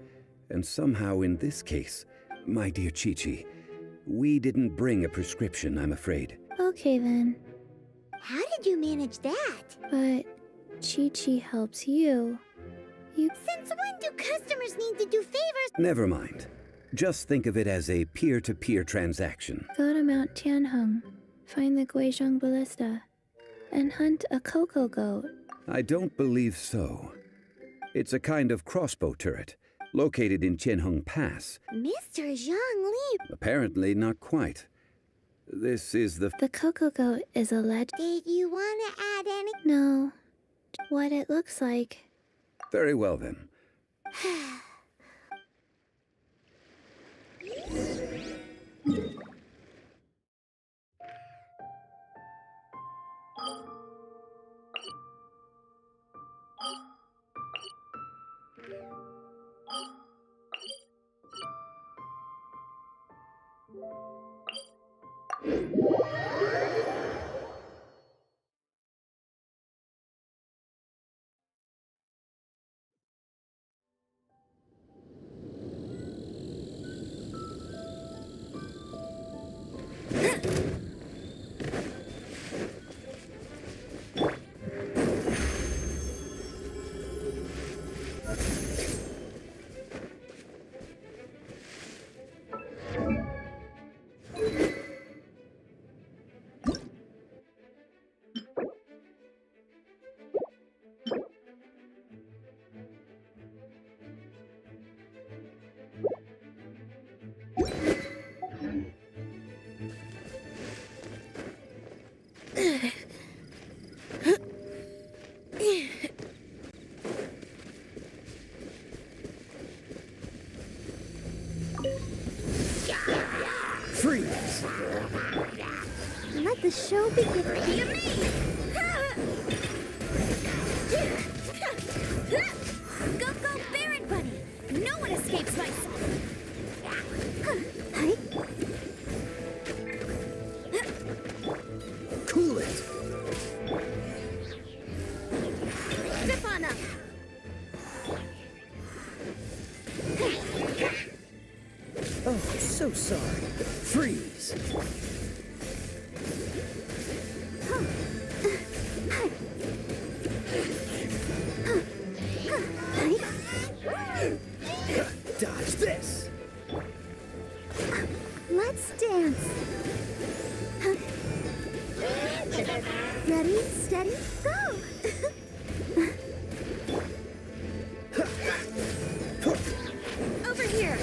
[SPEAKER 6] And somehow in this case, my dear Chi-Chi, we didn't bring a prescription, I'm afraid.
[SPEAKER 1] Okay then.
[SPEAKER 7] How did you manage that?
[SPEAKER 1] But Chi-Chi helps you.
[SPEAKER 7] Since when do customers need to do favors?
[SPEAKER 6] Never mind. Just think of it as a peer-to-peer transaction.
[SPEAKER 1] Go to Mount Tianheng, find the Guizhong Ballista, and hunt a cocoa goat.
[SPEAKER 6] I don't believe so. It's a kind of crossbow turret, located in Tianheng Pass.
[SPEAKER 7] Mr. Zhongli.
[SPEAKER 6] Apparently not quite. This is the...
[SPEAKER 1] The cocoa goat is a legend.
[SPEAKER 7] Did you want to add any?
[SPEAKER 1] No. What it looks like.
[SPEAKER 6] Very well then.
[SPEAKER 7] Let the show begin.
[SPEAKER 11] Be me! Go, go, Baron Bunny! No one escapes my sight!
[SPEAKER 15] Cool it!
[SPEAKER 11] Zip on up!
[SPEAKER 15] Oh, so sorry. Freeze! Dodge this!
[SPEAKER 7] Let's dance. Ready, steady, go!
[SPEAKER 11] Over here!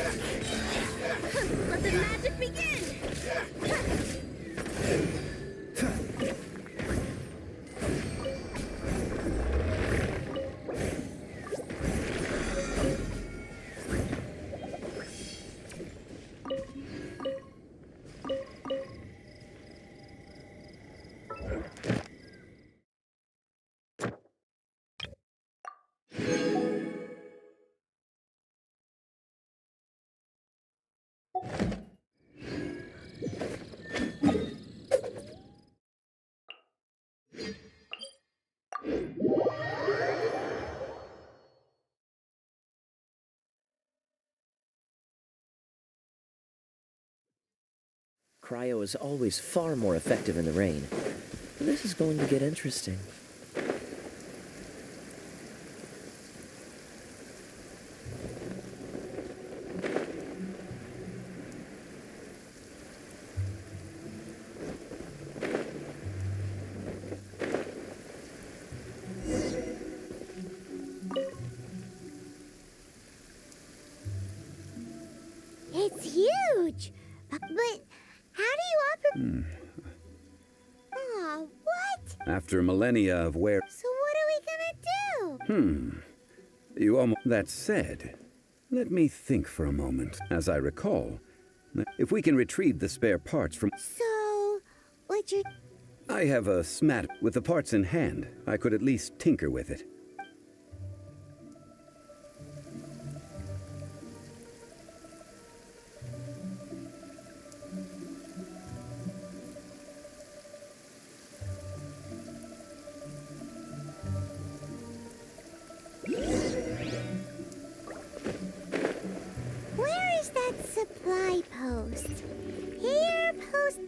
[SPEAKER 11] Let the magic begin!
[SPEAKER 16] Cryo is always far more effective in the rain. This is going to get interesting.
[SPEAKER 7] It's huge! But how do you operate? Aw, what?
[SPEAKER 6] After millennia of wear...
[SPEAKER 7] So what are we gonna do?
[SPEAKER 6] You almost... That said, let me think for a moment. As I recall, if we can retrieve the spare parts from...
[SPEAKER 7] So, what you're...
[SPEAKER 6] I have a smat. With the parts in hand, I could at least tinker with it.
[SPEAKER 7] Where is that supply post? Here, post...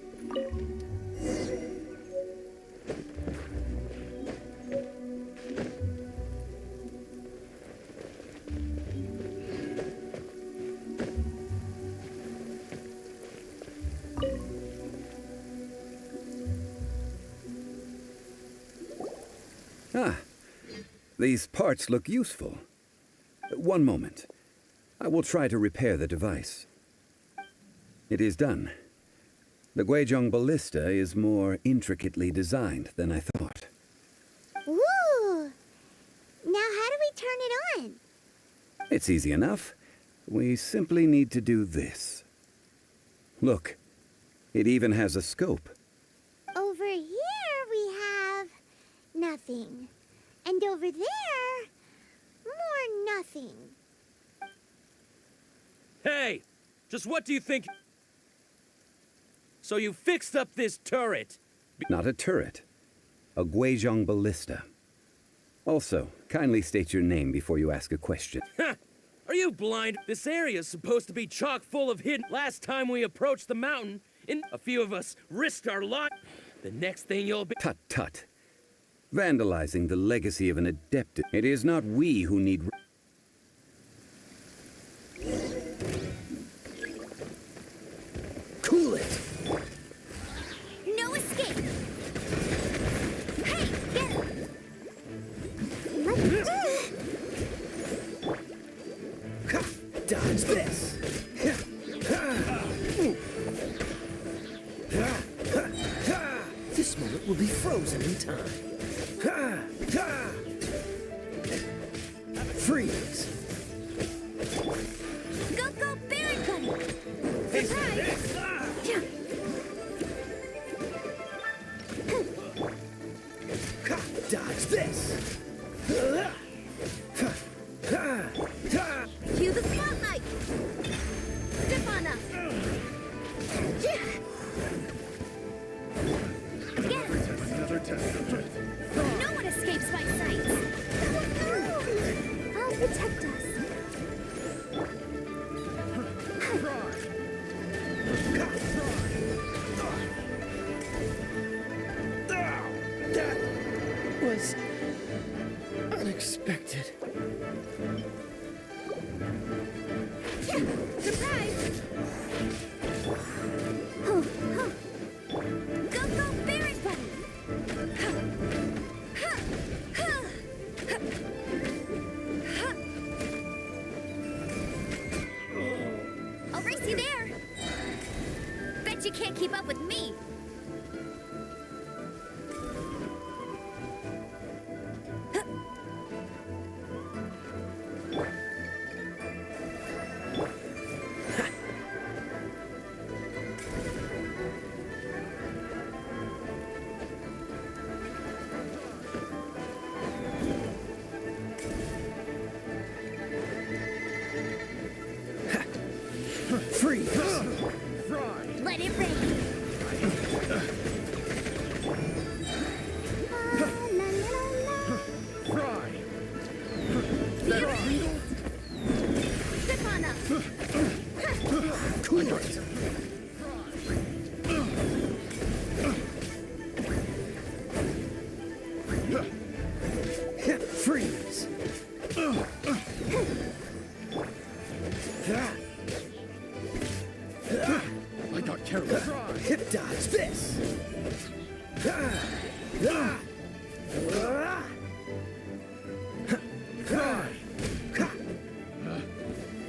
[SPEAKER 6] Ah, these parts look useful. One moment. I will try to repair the device. It is done. The Guizhong ballista is more intricately designed than I thought.
[SPEAKER 7] Ooh! Now how do we turn it on?
[SPEAKER 6] It's easy enough. We simply need to do this. Look, it even has a scope.
[SPEAKER 7] Over here we have... nothing. And over there... more nothing.
[SPEAKER 9] Hey! Just what do you think? So you fixed up this turret?
[SPEAKER 6] Not a turret. A Guizhong ballista. Also, kindly state your name before you ask a question.
[SPEAKER 9] Ha! Are you blind? This area's supposed to be chock full of hidden... Last time we approached the mountain, a few of us risked our life. The next thing you'll be...
[SPEAKER 6] Tut tut. Vandalizing the legacy of an adept. It is not we who need...
[SPEAKER 15] Cool it!
[SPEAKER 11] No escape! Hey, get him!
[SPEAKER 15] Dodge this! This moment will be frozen in time. Freeze!
[SPEAKER 11] Go, go, Baron Bunny! Surprise! Surprise! Go, go, Barret Buddy! I'll race you there! Bet you can't keep up with me!
[SPEAKER 15] Freeze!
[SPEAKER 11] Let it rain! Step on up!
[SPEAKER 15] Cool it! Freeze!
[SPEAKER 5] I got careless.
[SPEAKER 15] Hip dodge this!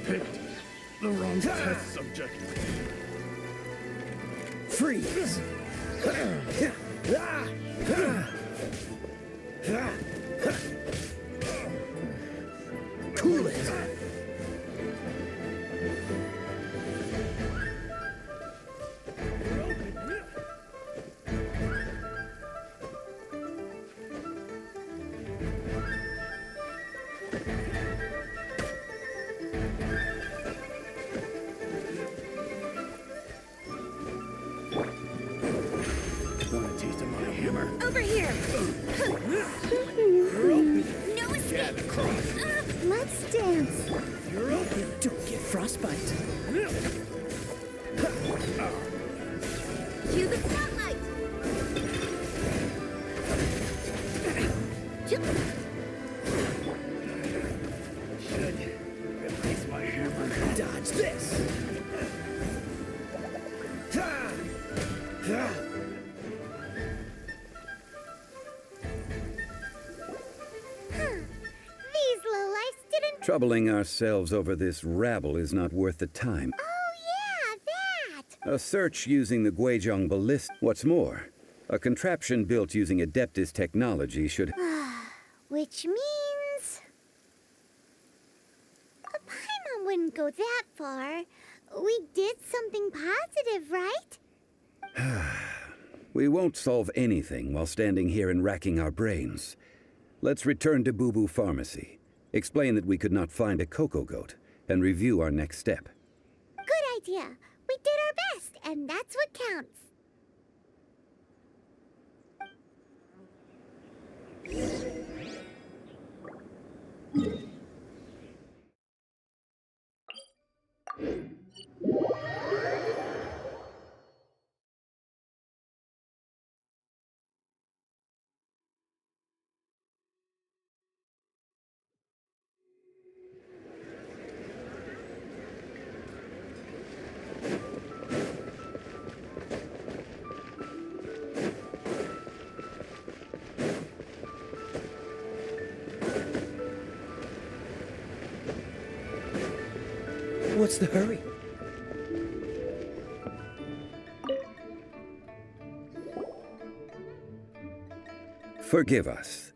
[SPEAKER 5] Picked the wrong test subject.
[SPEAKER 15] Freeze! Cool it!
[SPEAKER 5] Want a taste of my hammer?
[SPEAKER 11] Over here! No escape! Let's dance!
[SPEAKER 15] You're open! Don't get frostbite!
[SPEAKER 11] Cue the spotlight!
[SPEAKER 5] Should replace my hammer.
[SPEAKER 15] Dodge this!
[SPEAKER 7] These lowlifes didn't...
[SPEAKER 6] Troubling ourselves over this rabble is not worth the time.
[SPEAKER 7] Oh, yeah, that!
[SPEAKER 6] A search using the Guizhong ballista. What's more, a contraption built using Adeptus technology should...
[SPEAKER 7] Which means... A Paimon wouldn't go that far. We did something positive, right?
[SPEAKER 6] We won't solve anything while standing here and racking our brains. Let's return to Boo Boo Pharmacy, explain that we could not find a cocoa goat, and review our next step.
[SPEAKER 7] Good idea. We did our best, and that's what counts.
[SPEAKER 15] What's the hurry?
[SPEAKER 6] Forgive us.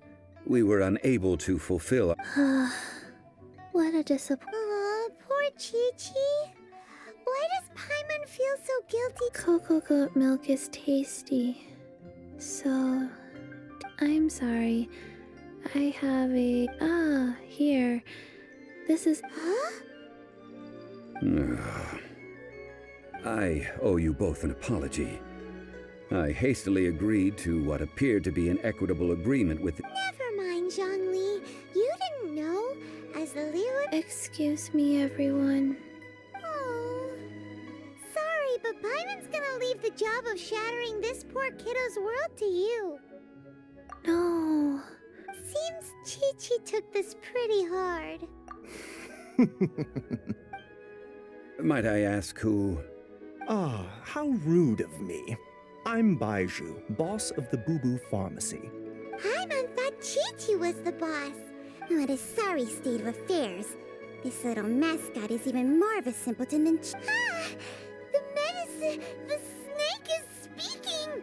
[SPEAKER 6] We were unable to fulfill...
[SPEAKER 1] What a disappointment.
[SPEAKER 7] Aw, poor Chi-Chi. Why does Paimon feel so guilty?
[SPEAKER 1] Cocoa goat milk is tasty. So... I'm sorry. I have a... here. This is...
[SPEAKER 7] Huh?
[SPEAKER 6] I owe you both an apology. I hastily agreed to what appeared to be an equitable agreement with...
[SPEAKER 7] Never mind, Zhongli. You didn't know. As the Liyue...
[SPEAKER 1] Excuse me, everyone.
[SPEAKER 7] Oh. Sorry, but Paimon's gonna leave the job of shattering this poor kiddo's world to you.
[SPEAKER 1] No.
[SPEAKER 7] Seems Chi-Chi took this pretty hard.
[SPEAKER 6] Might I ask who?
[SPEAKER 17] Ah, how rude of me. I'm Baiju, boss of the Boo Boo Pharmacy.
[SPEAKER 7] Paimon thought Chi-Chi was the boss. What a sorry state of affairs. This little mascot is even more of a simpleton than the medicine, the snake is speaking.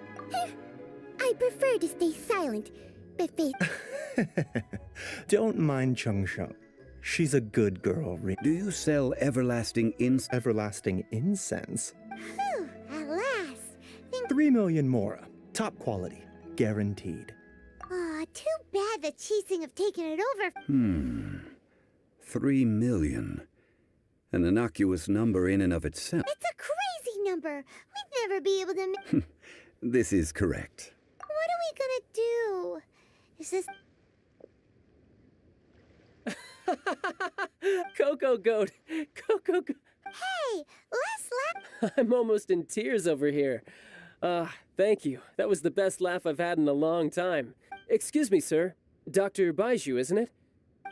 [SPEAKER 7] I prefer to stay silent, but
[SPEAKER 17] Don't mind Chung Sheng. She's a good girl.
[SPEAKER 6] Do you sell everlasting
[SPEAKER 17] Everlasting incense?
[SPEAKER 7] Whew, at last.
[SPEAKER 17] 3 million mora. Top quality. Guaranteed.
[SPEAKER 7] Aw, too bad the Chising have taken it over.
[SPEAKER 6] 3 million. An innocuous number in and of itself.
[SPEAKER 7] It's a crazy number. We'd never be able to
[SPEAKER 6] This is correct.
[SPEAKER 7] What are we gonna do? Is this...
[SPEAKER 14] Coco Goat! Coco Goat!
[SPEAKER 7] Hey, let's laugh.
[SPEAKER 14] I'm almost in tears over here. Thank you. That was the best laugh I've had in a long time. Excuse me, sir. Dr. Baiju, isn't it?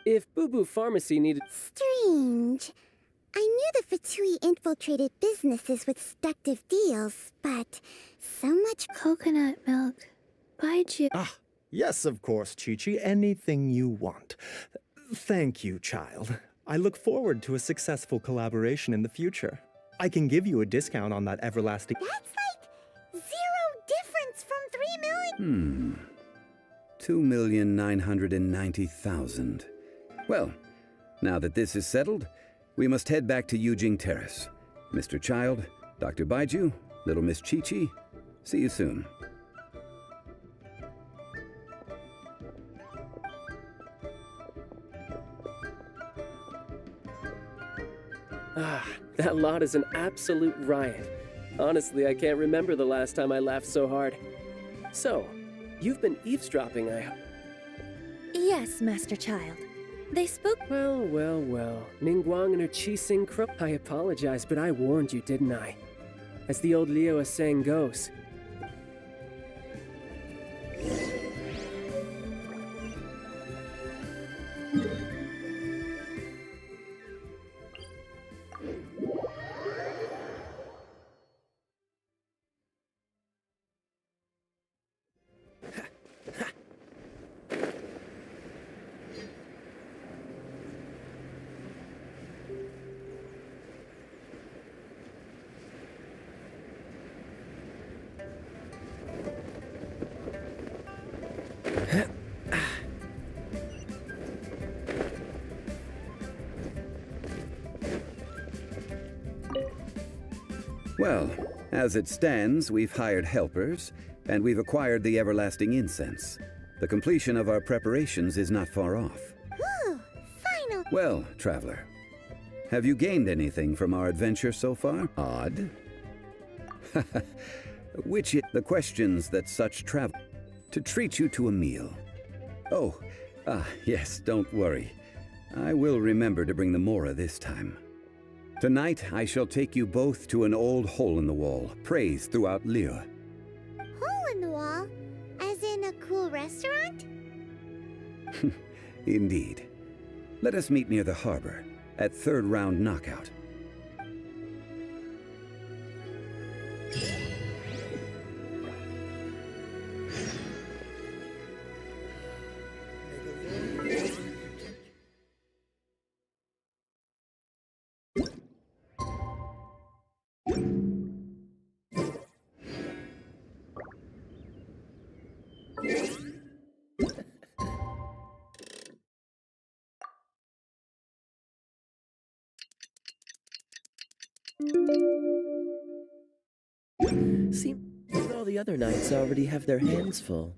[SPEAKER 14] If Boo Boo Pharmacy needed...
[SPEAKER 7] Strange. I knew the Fatui infiltrated businesses with seductive deals, but so much
[SPEAKER 1] Coconut milk. Baiju.
[SPEAKER 17] Ah, yes, of course, Chi-Chi. Anything you want. Thank you, child. I look forward to a successful collaboration in the future. I can give you a discount on that everlasting...
[SPEAKER 7] That's like 0 difference from 3 million.
[SPEAKER 6] 2,990,000. Well, now that this is settled, we must head back to Yujing Terrace. Mr. Child, Dr. Baiju, little Miss Chi-Chi, see you soon.
[SPEAKER 14] That lot is an absolute riot. Honestly, I can't remember the last time I laughed so hard. So, you've been eavesdropping, I hope.
[SPEAKER 12] Yes, Master Child. They spoke...
[SPEAKER 14] Well. Ningguang and her Qi-Sing Crow. I apologize, but I warned you, didn't I? As the old Liu saying goes.
[SPEAKER 6] Well, as it stands, we've hired helpers, and we've acquired the everlasting incense. The completion of our preparations is not far off.
[SPEAKER 7] Whew, final.
[SPEAKER 6] Well, traveler, have you gained anything from our adventure so far? Odd. The questions that such travel... To treat you to a meal. Oh, yes, don't worry. I will remember to bring the Mora this time. Tonight, I shall take you both to an old hole-in-the-wall, praised throughout Liu.
[SPEAKER 7] Hole in the wall? As in a cool restaurant?
[SPEAKER 6] Indeed. Let us meet near the harbor, at third round knockout.
[SPEAKER 16] Seems all the other knights already have their hands full.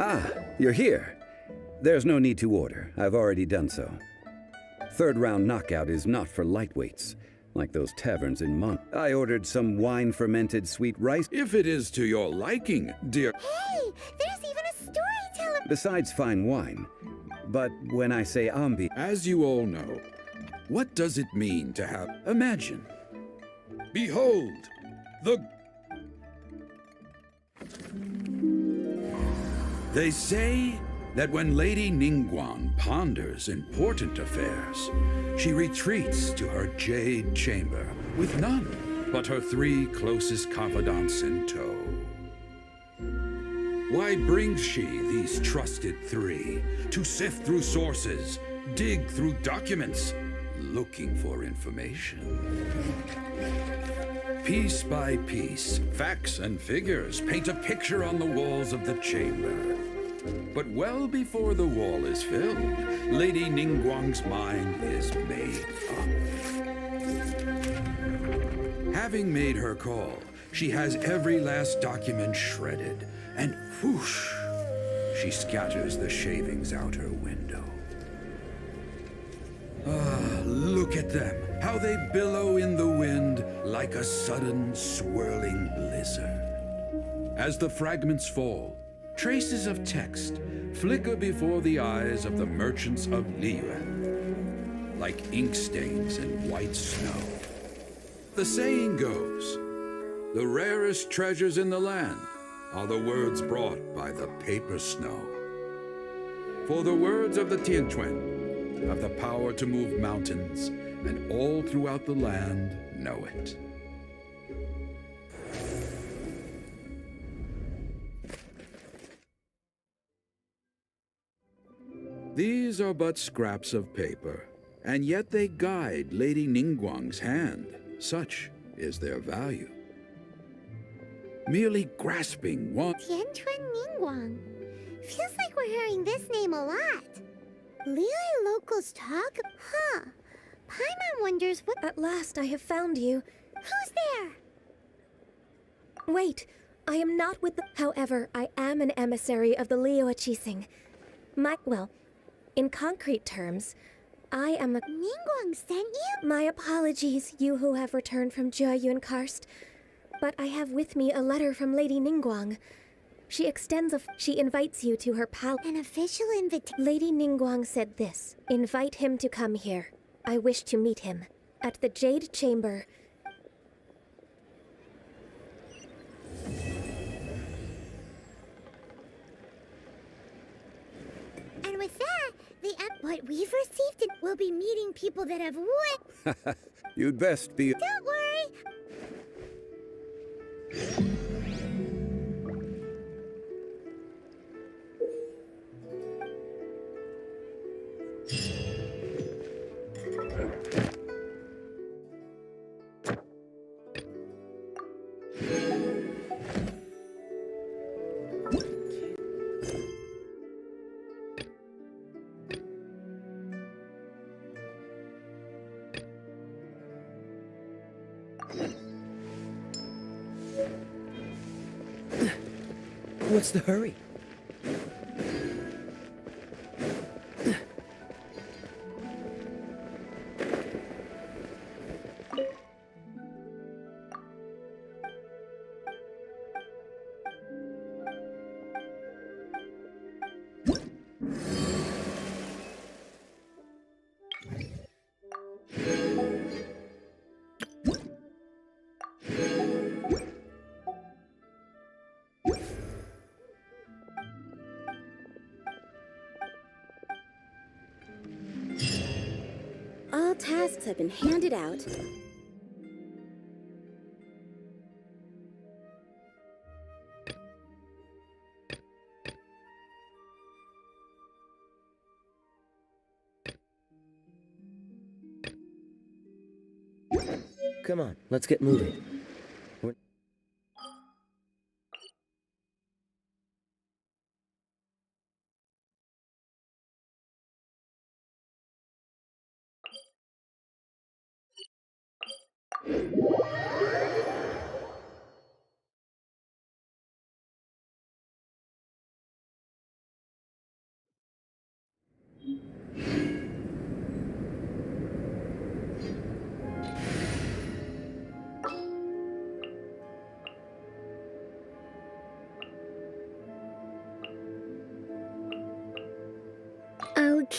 [SPEAKER 6] Ah, you're here. There's no need to order. I've already done so. Third round knockout is not for lightweights. like those taverns in I ordered some wine-fermented sweet rice.
[SPEAKER 3] If it is to your liking, dear.
[SPEAKER 7] Hey, there's even a storyteller.
[SPEAKER 6] Besides fine wine. But when I say ambi...
[SPEAKER 3] As you all know, what does it mean to have... Imagine. Behold, the... They say that when Lady Ningguang ponders important affairs, she retreats to her jade chamber with none but her 3 closest confidants in tow. Why brings she these trusted 3 to sift through sources, dig through documents, looking for information? Piece by piece, facts and figures paint a picture on the walls of the chamber. But well before the wall is filled, Lady Ningguang's mind is made up. Having made her call, she has every last document shredded, and whoosh, she scatters the shavings out her window. Ah, look at them, how they billow in the wind like a sudden swirling blizzard. As the fragments fall, traces of text flicker before the eyes of the merchants of Liyuan, like ink stains in white snow. The saying goes, the rarest treasures in the land are the words brought by the paper snow. For the words of the Tianquan have the power to move mountains, and all throughout the land know it. These are but scraps of paper, and yet they guide Lady Ningguang's hand. Such is their value. Merely grasping one...
[SPEAKER 7] Tianquan Ningguang. Feels like we're hearing this name a lot. Liyue locals talk? Huh. Paimon wonders what...
[SPEAKER 18] At last I have found you.
[SPEAKER 7] Who's there?
[SPEAKER 18] Wait, I am not with the... However, I am an emissary of the Liyue Qixing. Well, in concrete terms, I am a...
[SPEAKER 7] Ningguang sent you?
[SPEAKER 18] My apologies, you who have returned from Jieyun Karst. But I have with me a letter from Lady Ningguang. She extends a... She invites you to her palace.
[SPEAKER 7] An official invitation?
[SPEAKER 18] Lady Ningguang said this. Invite him to come here. I wish to meet him. At the Jade Chamber.
[SPEAKER 7] And with that, what we've received, and we'll be meeting people that have what?
[SPEAKER 6] You'd best be...
[SPEAKER 7] Don't worry.
[SPEAKER 16] What's the hurry?
[SPEAKER 19] All tasks have been handed out.
[SPEAKER 16] Come on, let's get moving.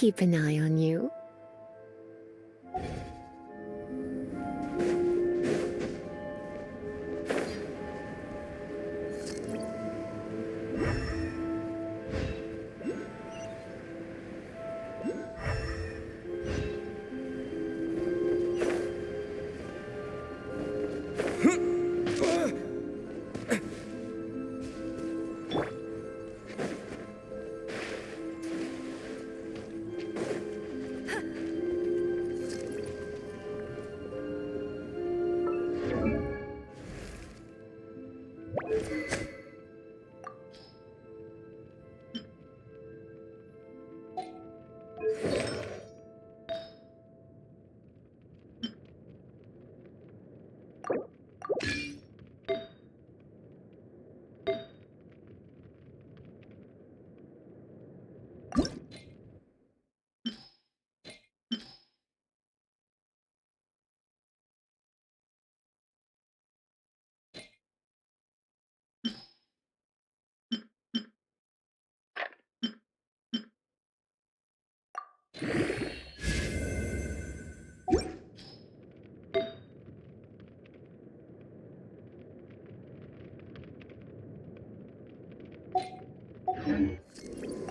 [SPEAKER 20] keep an eye on you.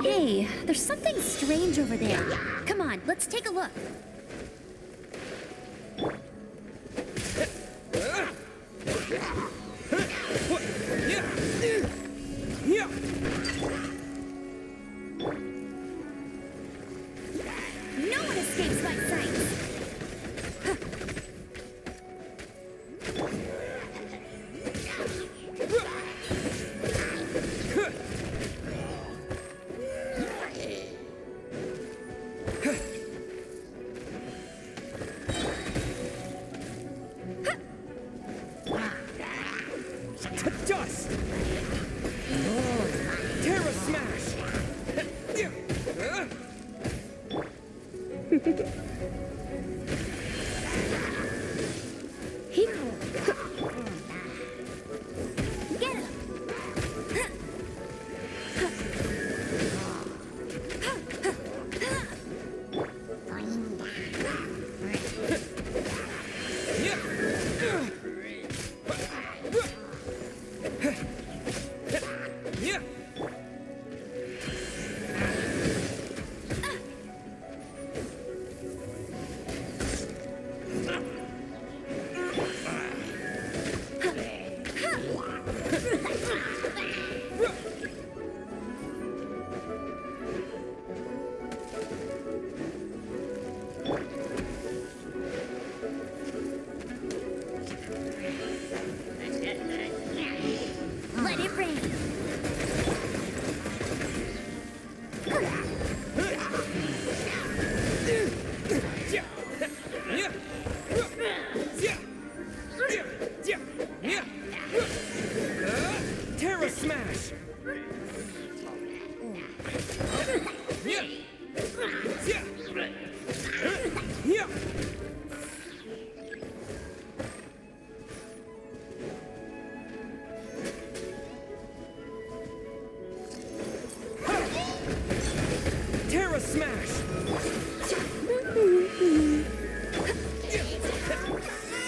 [SPEAKER 11] Hey, there's something strange over there. Come on, let's take a look. No one escapes my sight.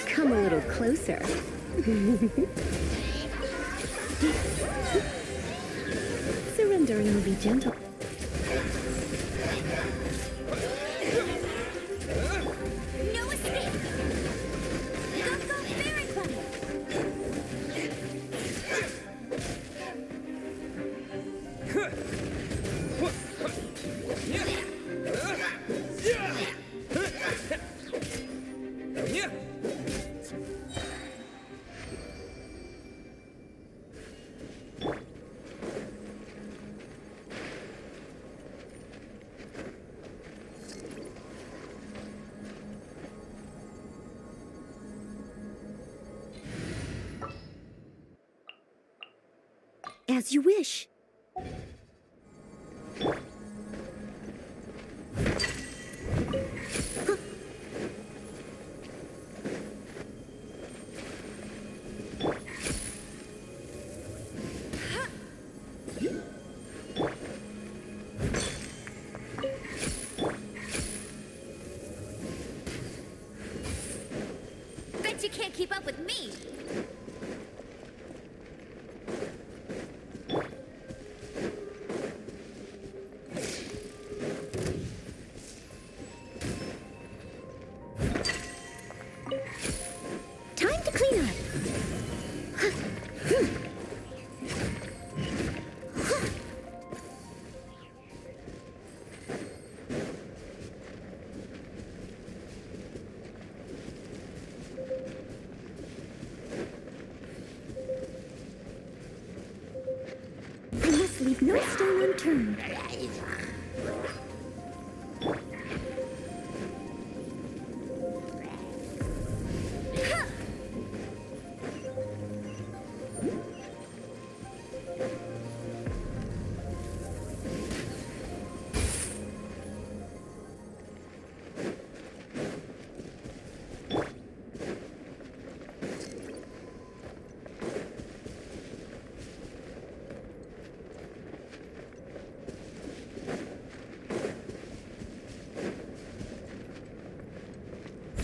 [SPEAKER 20] Come a little closer. Surrendering will be gentle.
[SPEAKER 11] No escape! Go, fairy bunny!
[SPEAKER 19] As you wish.
[SPEAKER 11] Bet you can't keep up with me.
[SPEAKER 19] Time to clean up. I must leave no stone unturned.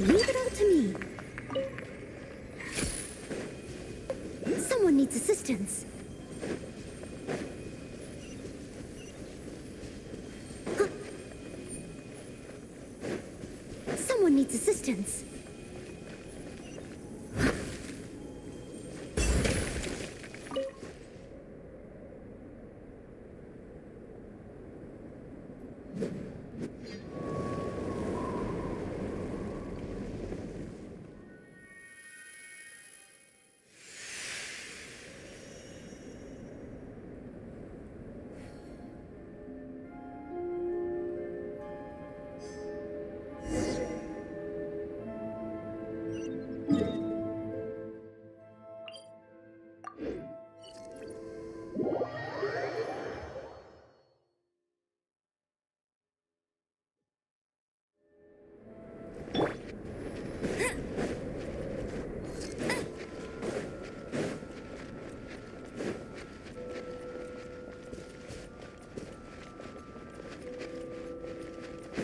[SPEAKER 19] Leave it all to me. Someone needs assistance. Huh. Someone needs assistance.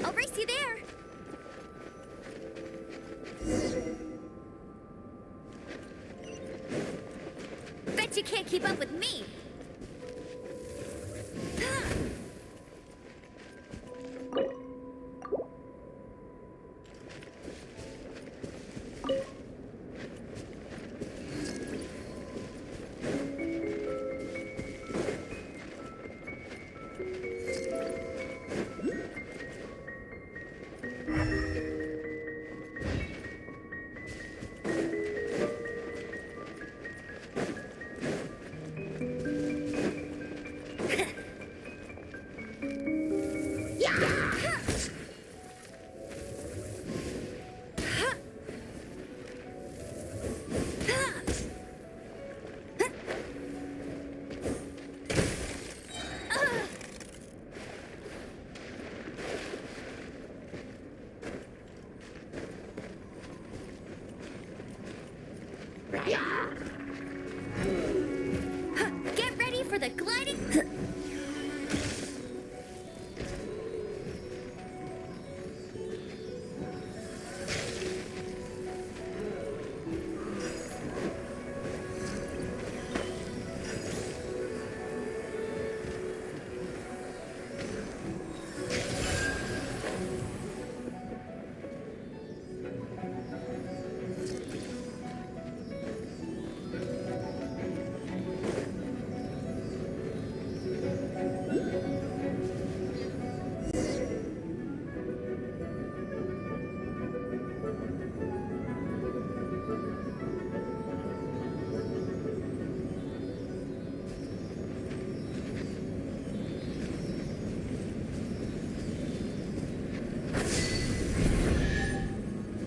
[SPEAKER 11] I'll race you there. Bet you can't keep up with me. Get ready for the gliding.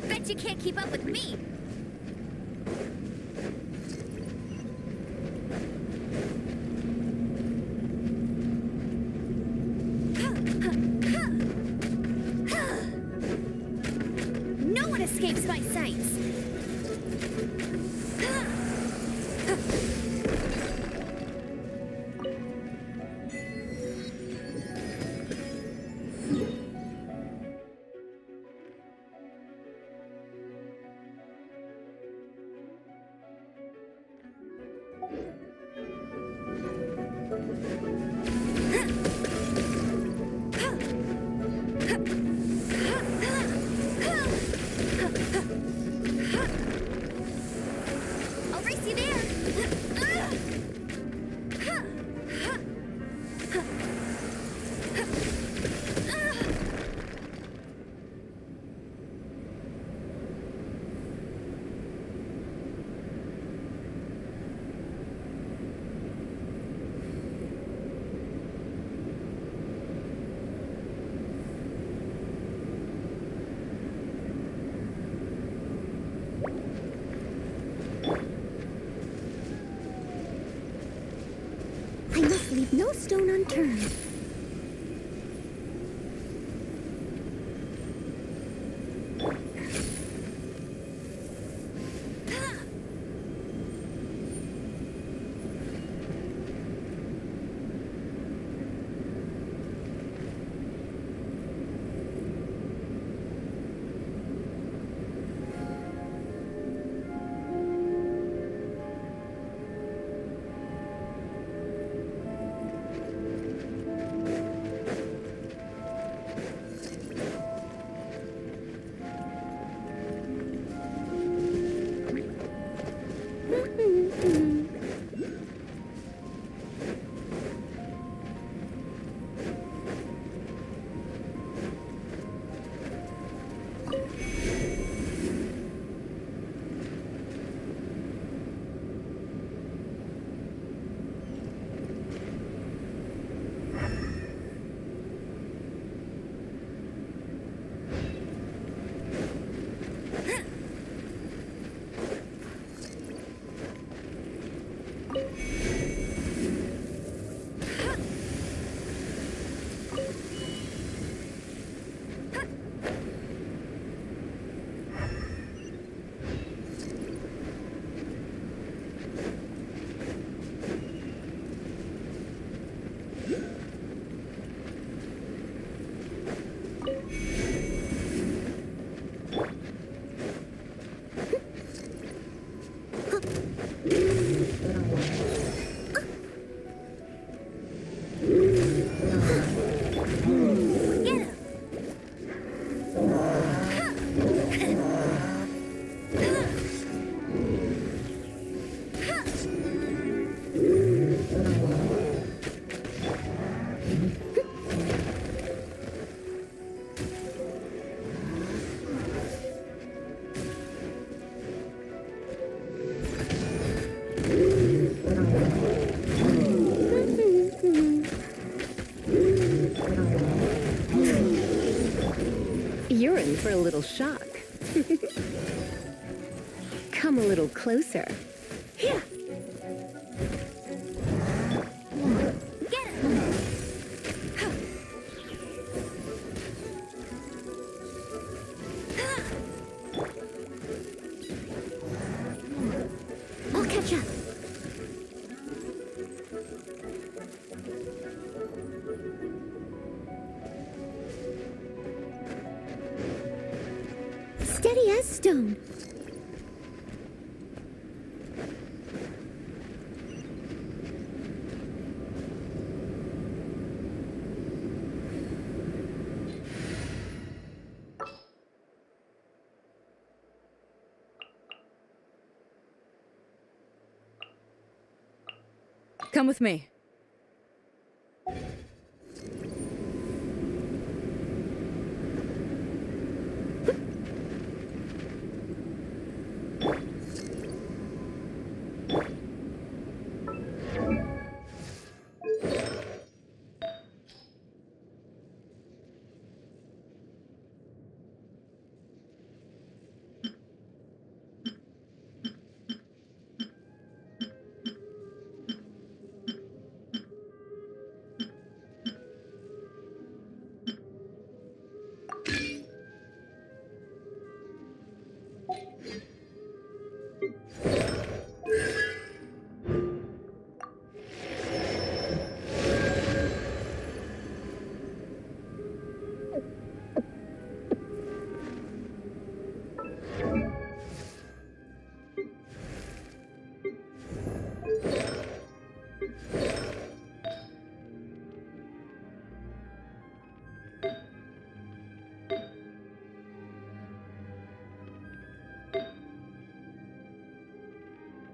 [SPEAKER 11] Bet you can't keep up with me. No one escapes my sights. I'll race you there.
[SPEAKER 19] I must leave no stone unturned.
[SPEAKER 20] You're in for a little shock. Come a little closer.
[SPEAKER 19] Here. I'll catch up. Steady as stone.
[SPEAKER 21] Come with me.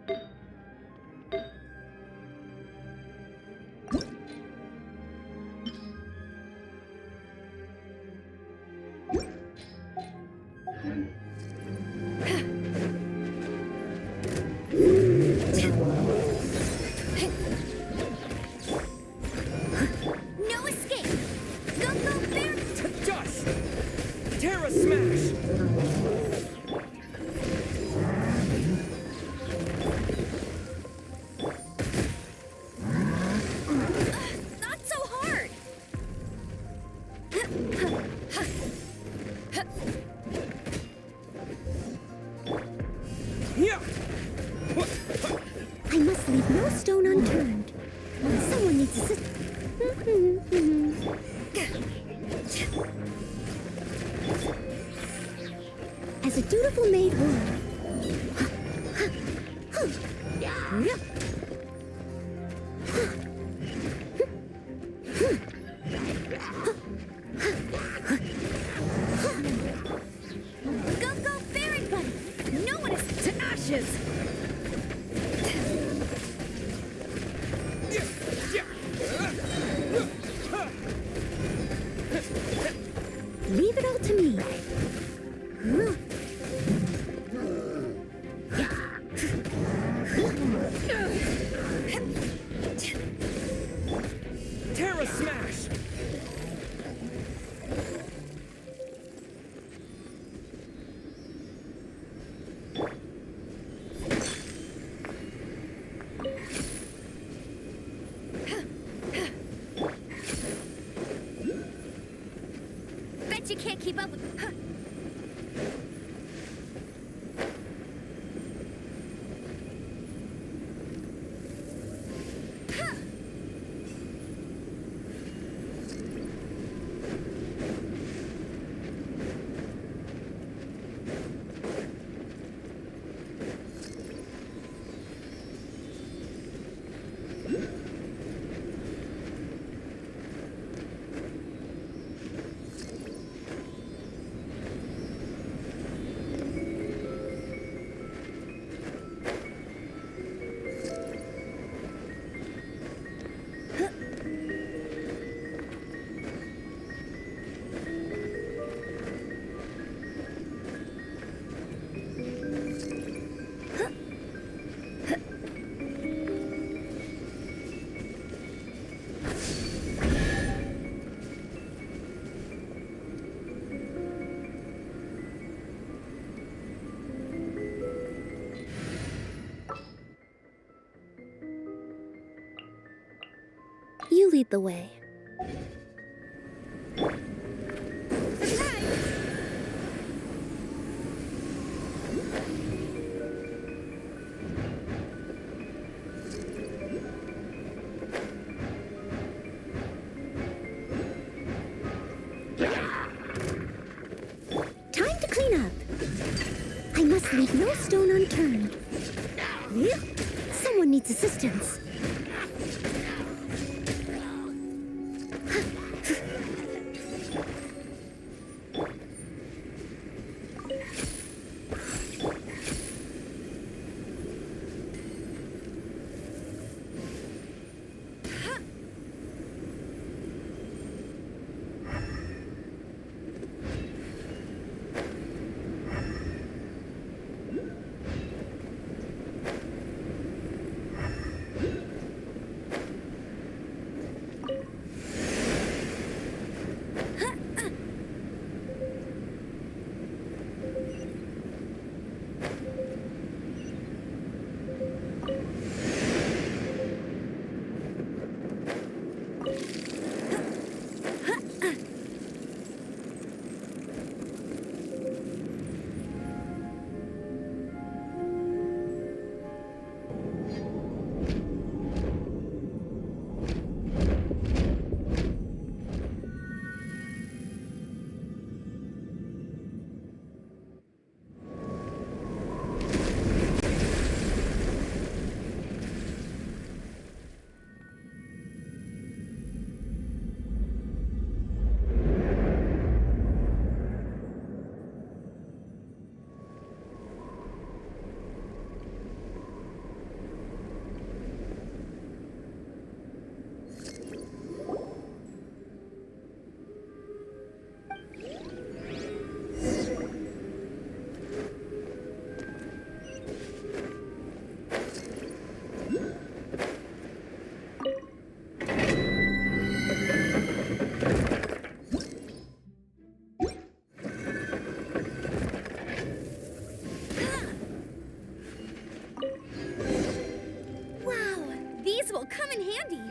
[SPEAKER 11] No escape! Go, bear!
[SPEAKER 14] Dust! Terra smash!
[SPEAKER 11] Not so hard!
[SPEAKER 19] I must leave no stone unturned. Someone needs to As a dutiful maid would.
[SPEAKER 11] Go, bearing buddy! No one is tenacious!
[SPEAKER 19] Leave it all to me.
[SPEAKER 14] Terra smash!
[SPEAKER 11] Bet you can't keep up with...
[SPEAKER 19] You lead the way. Time to clean up. I must leave no stone unturned. Someone needs assistance.
[SPEAKER 11] It'll come in handy.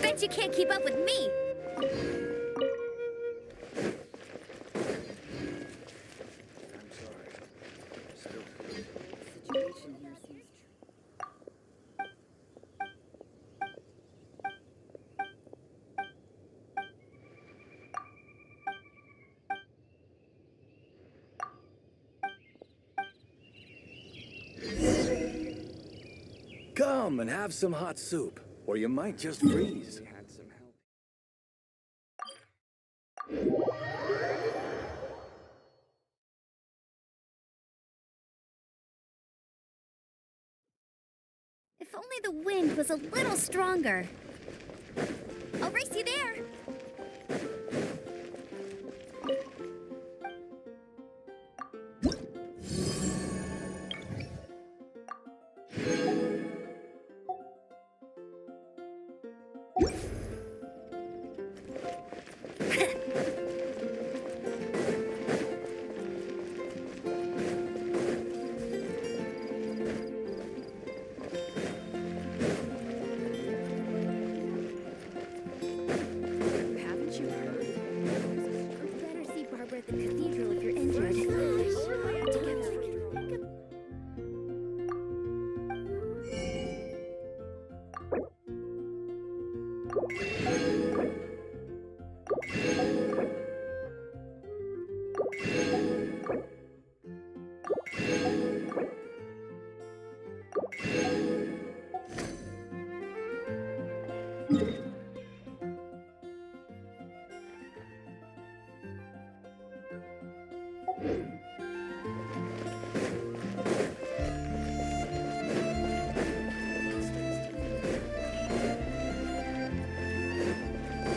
[SPEAKER 11] Bet you can't keep up with me.
[SPEAKER 5] Come and have some hot soup, or you might just freeze.
[SPEAKER 11] If only the wind was a little stronger. I'll race you there.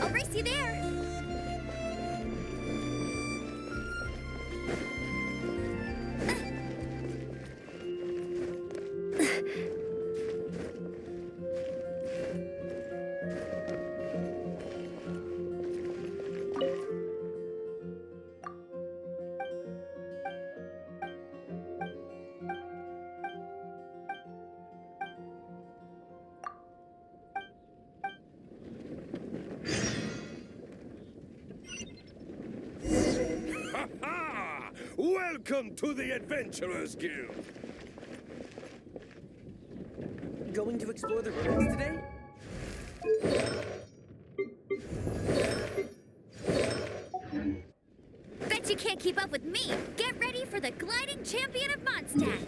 [SPEAKER 11] I'll race you there.
[SPEAKER 21] Welcome to the Adventurers Guild!
[SPEAKER 14] Going to explore the ruins today?
[SPEAKER 11] Bet you can't keep up with me. Get ready for the gliding champion of Mondstadt.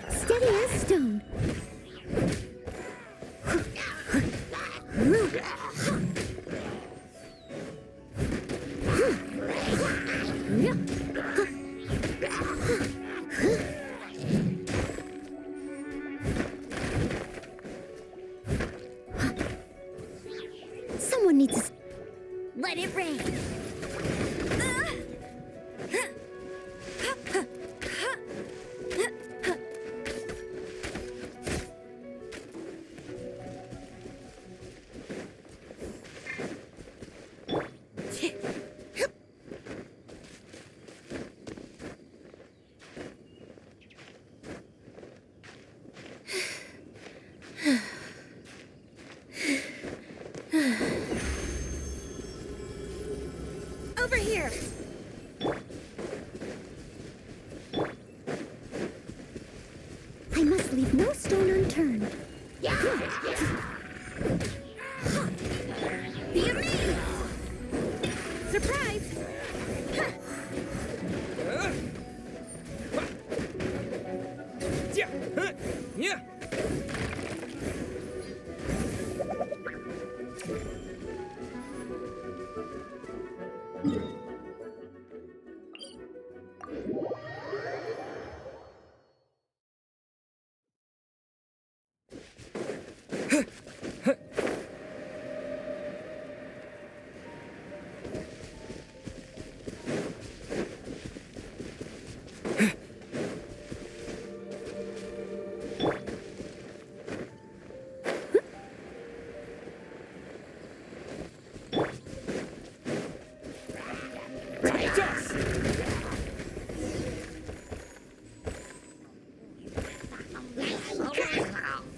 [SPEAKER 19] Steady as stone. Someone needs to...
[SPEAKER 11] Let it rain. Over here!
[SPEAKER 19] I must leave no stone unturned.
[SPEAKER 11] Beauty! Surprise!
[SPEAKER 10] Yeah.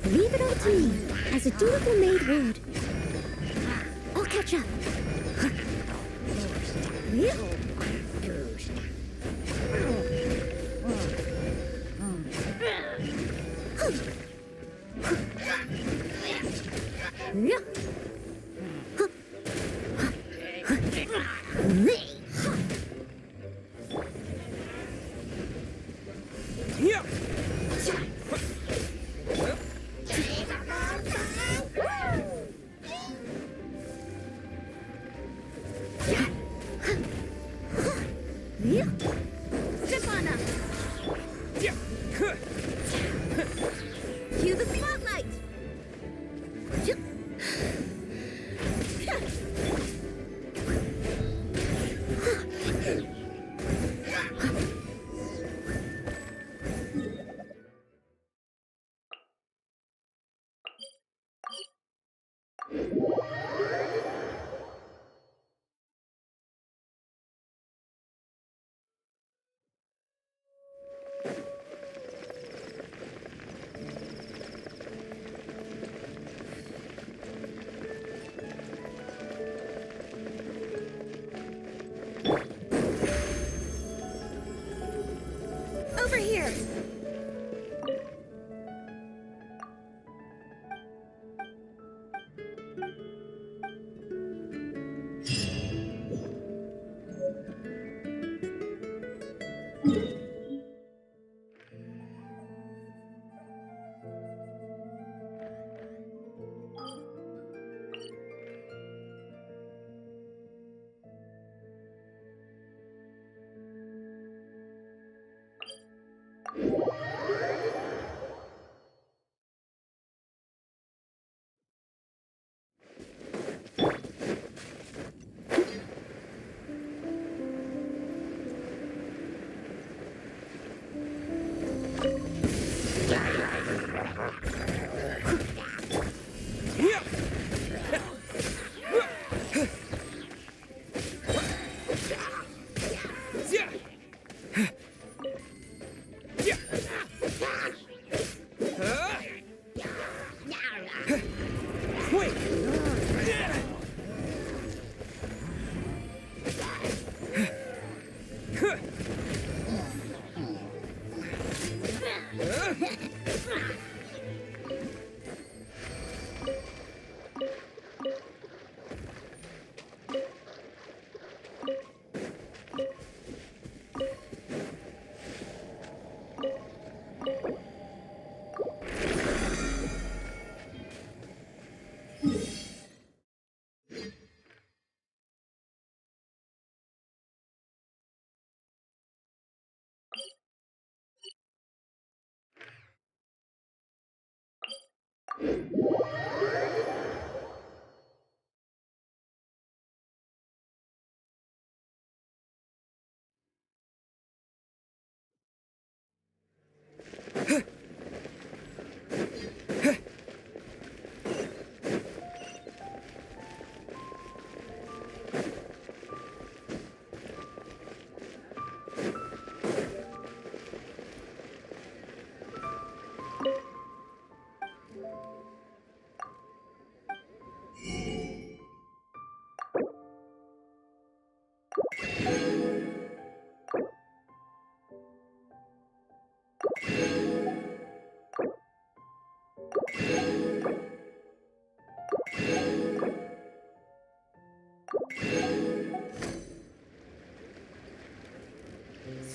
[SPEAKER 19] Leave it all to me, as a dutiful maid would. I'll catch up.
[SPEAKER 11] Stefana! Cue the spotlight! Over here!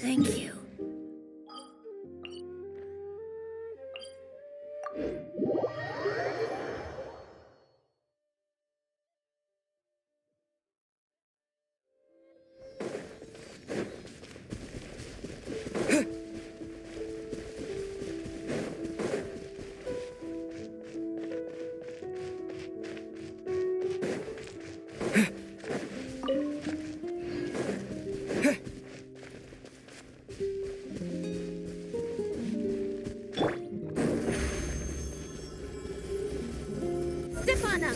[SPEAKER 12] Thank you.
[SPEAKER 11] Stefana!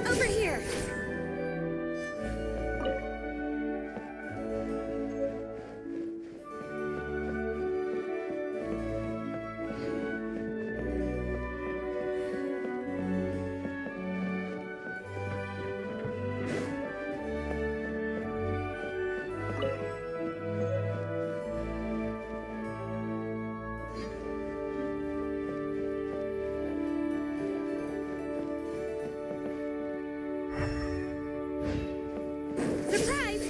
[SPEAKER 11] Over here! Surprise!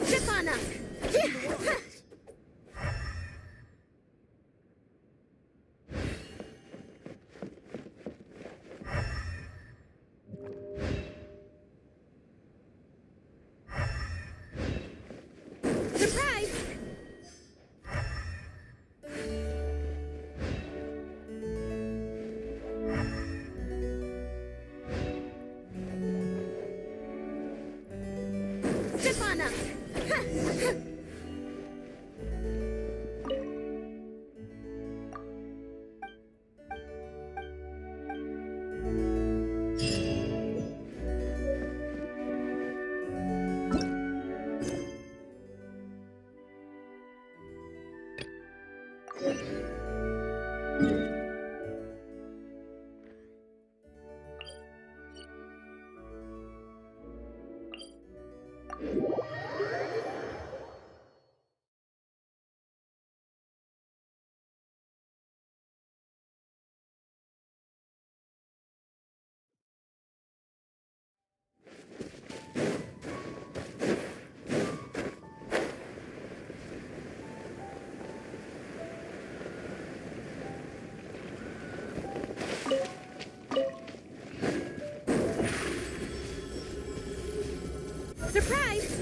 [SPEAKER 11] Stefana! Surprise! Stefana! Surprise!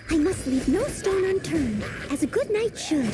[SPEAKER 19] I must leave no stone unturned, as a good knight should.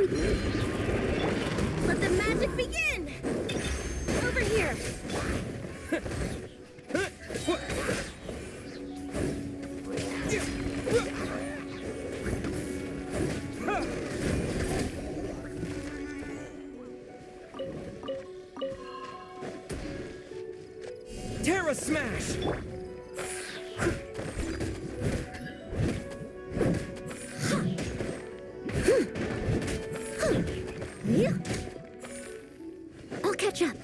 [SPEAKER 11] Let the magic begin! Over here!
[SPEAKER 10] Terra Smash!
[SPEAKER 19] I'll catch up.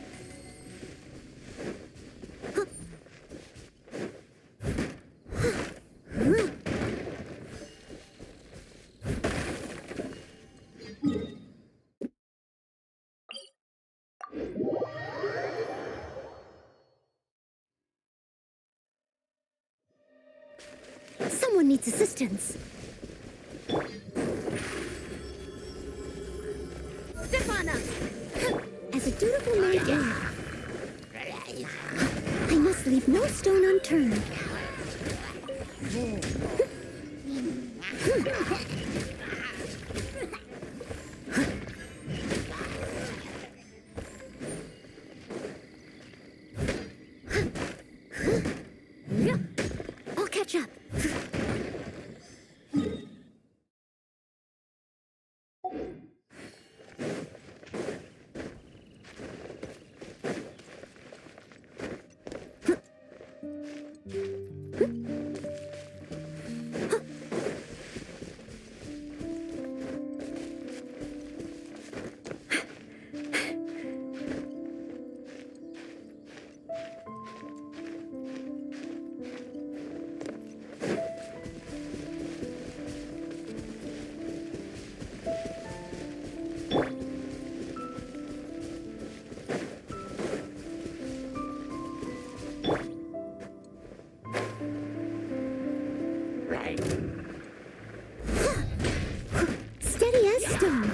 [SPEAKER 19] Someone needs assistance.
[SPEAKER 11] Step on up!
[SPEAKER 19] As a dutiful maid heir, I must leave no stone unturned. I'll catch up. Steady as stone.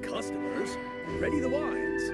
[SPEAKER 5] Customers, ready the wines.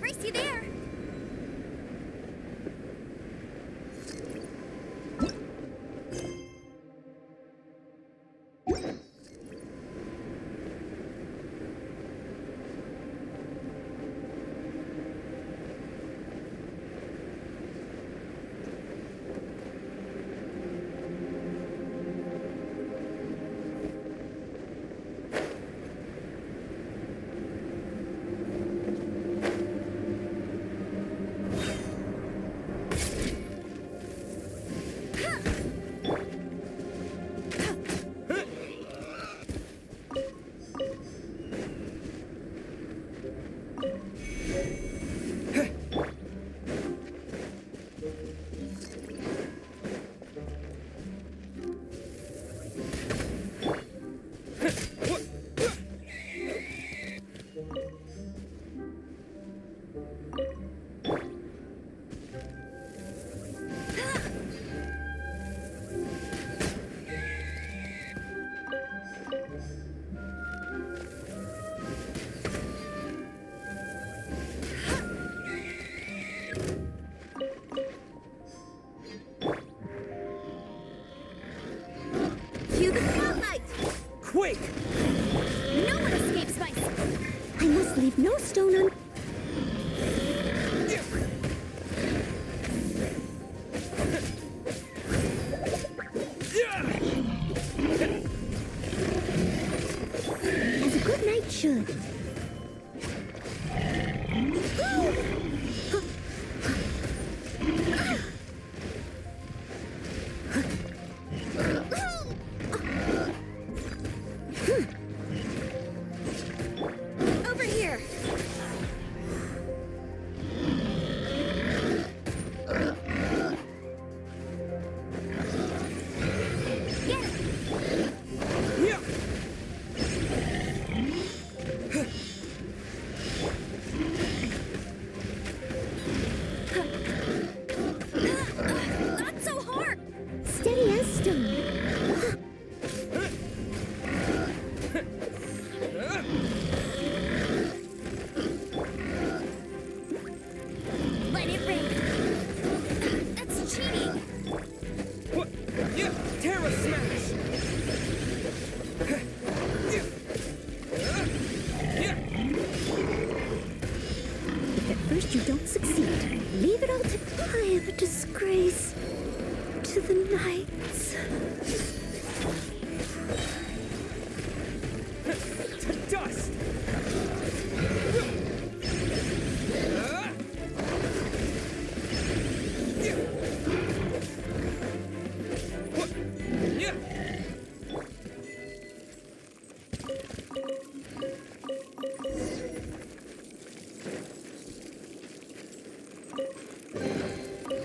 [SPEAKER 11] I'll race you there. Cue the spotlight!
[SPEAKER 10] Quick!
[SPEAKER 11] No one escapes my...
[SPEAKER 19] I must leave no stone un... As a good knight should.
[SPEAKER 11] Over here! Get it! Not so hard!
[SPEAKER 19] Steady as stone.
[SPEAKER 11] Let it rain! That's cheating!
[SPEAKER 10] What? Yeah! Terra smash!
[SPEAKER 19] If at first you don't succeed, leave it all to... I am a disgrace to the knights.
[SPEAKER 10] To dust!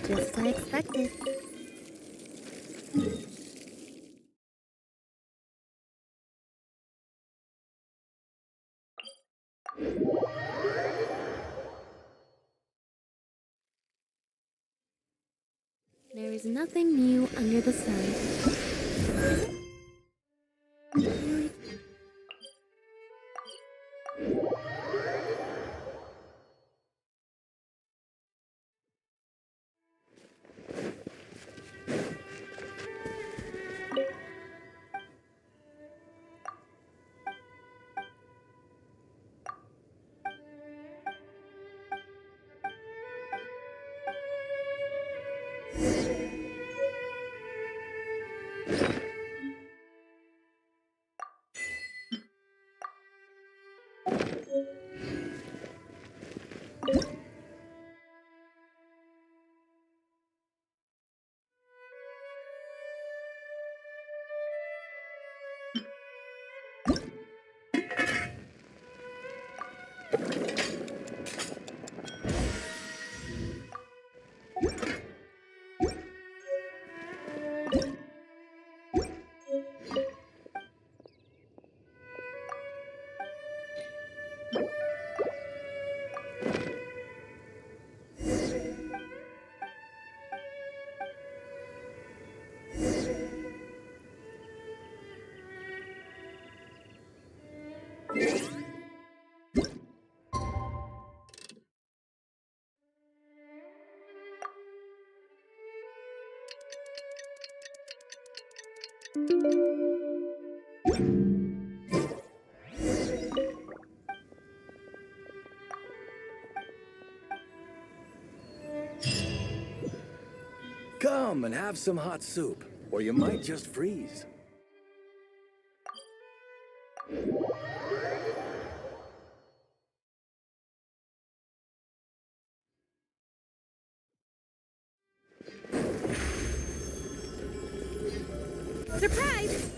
[SPEAKER 19] Just as I expected. There is nothing new under the sun.
[SPEAKER 5] Come and have some hot soup, or you might just freeze.
[SPEAKER 1] Surprise!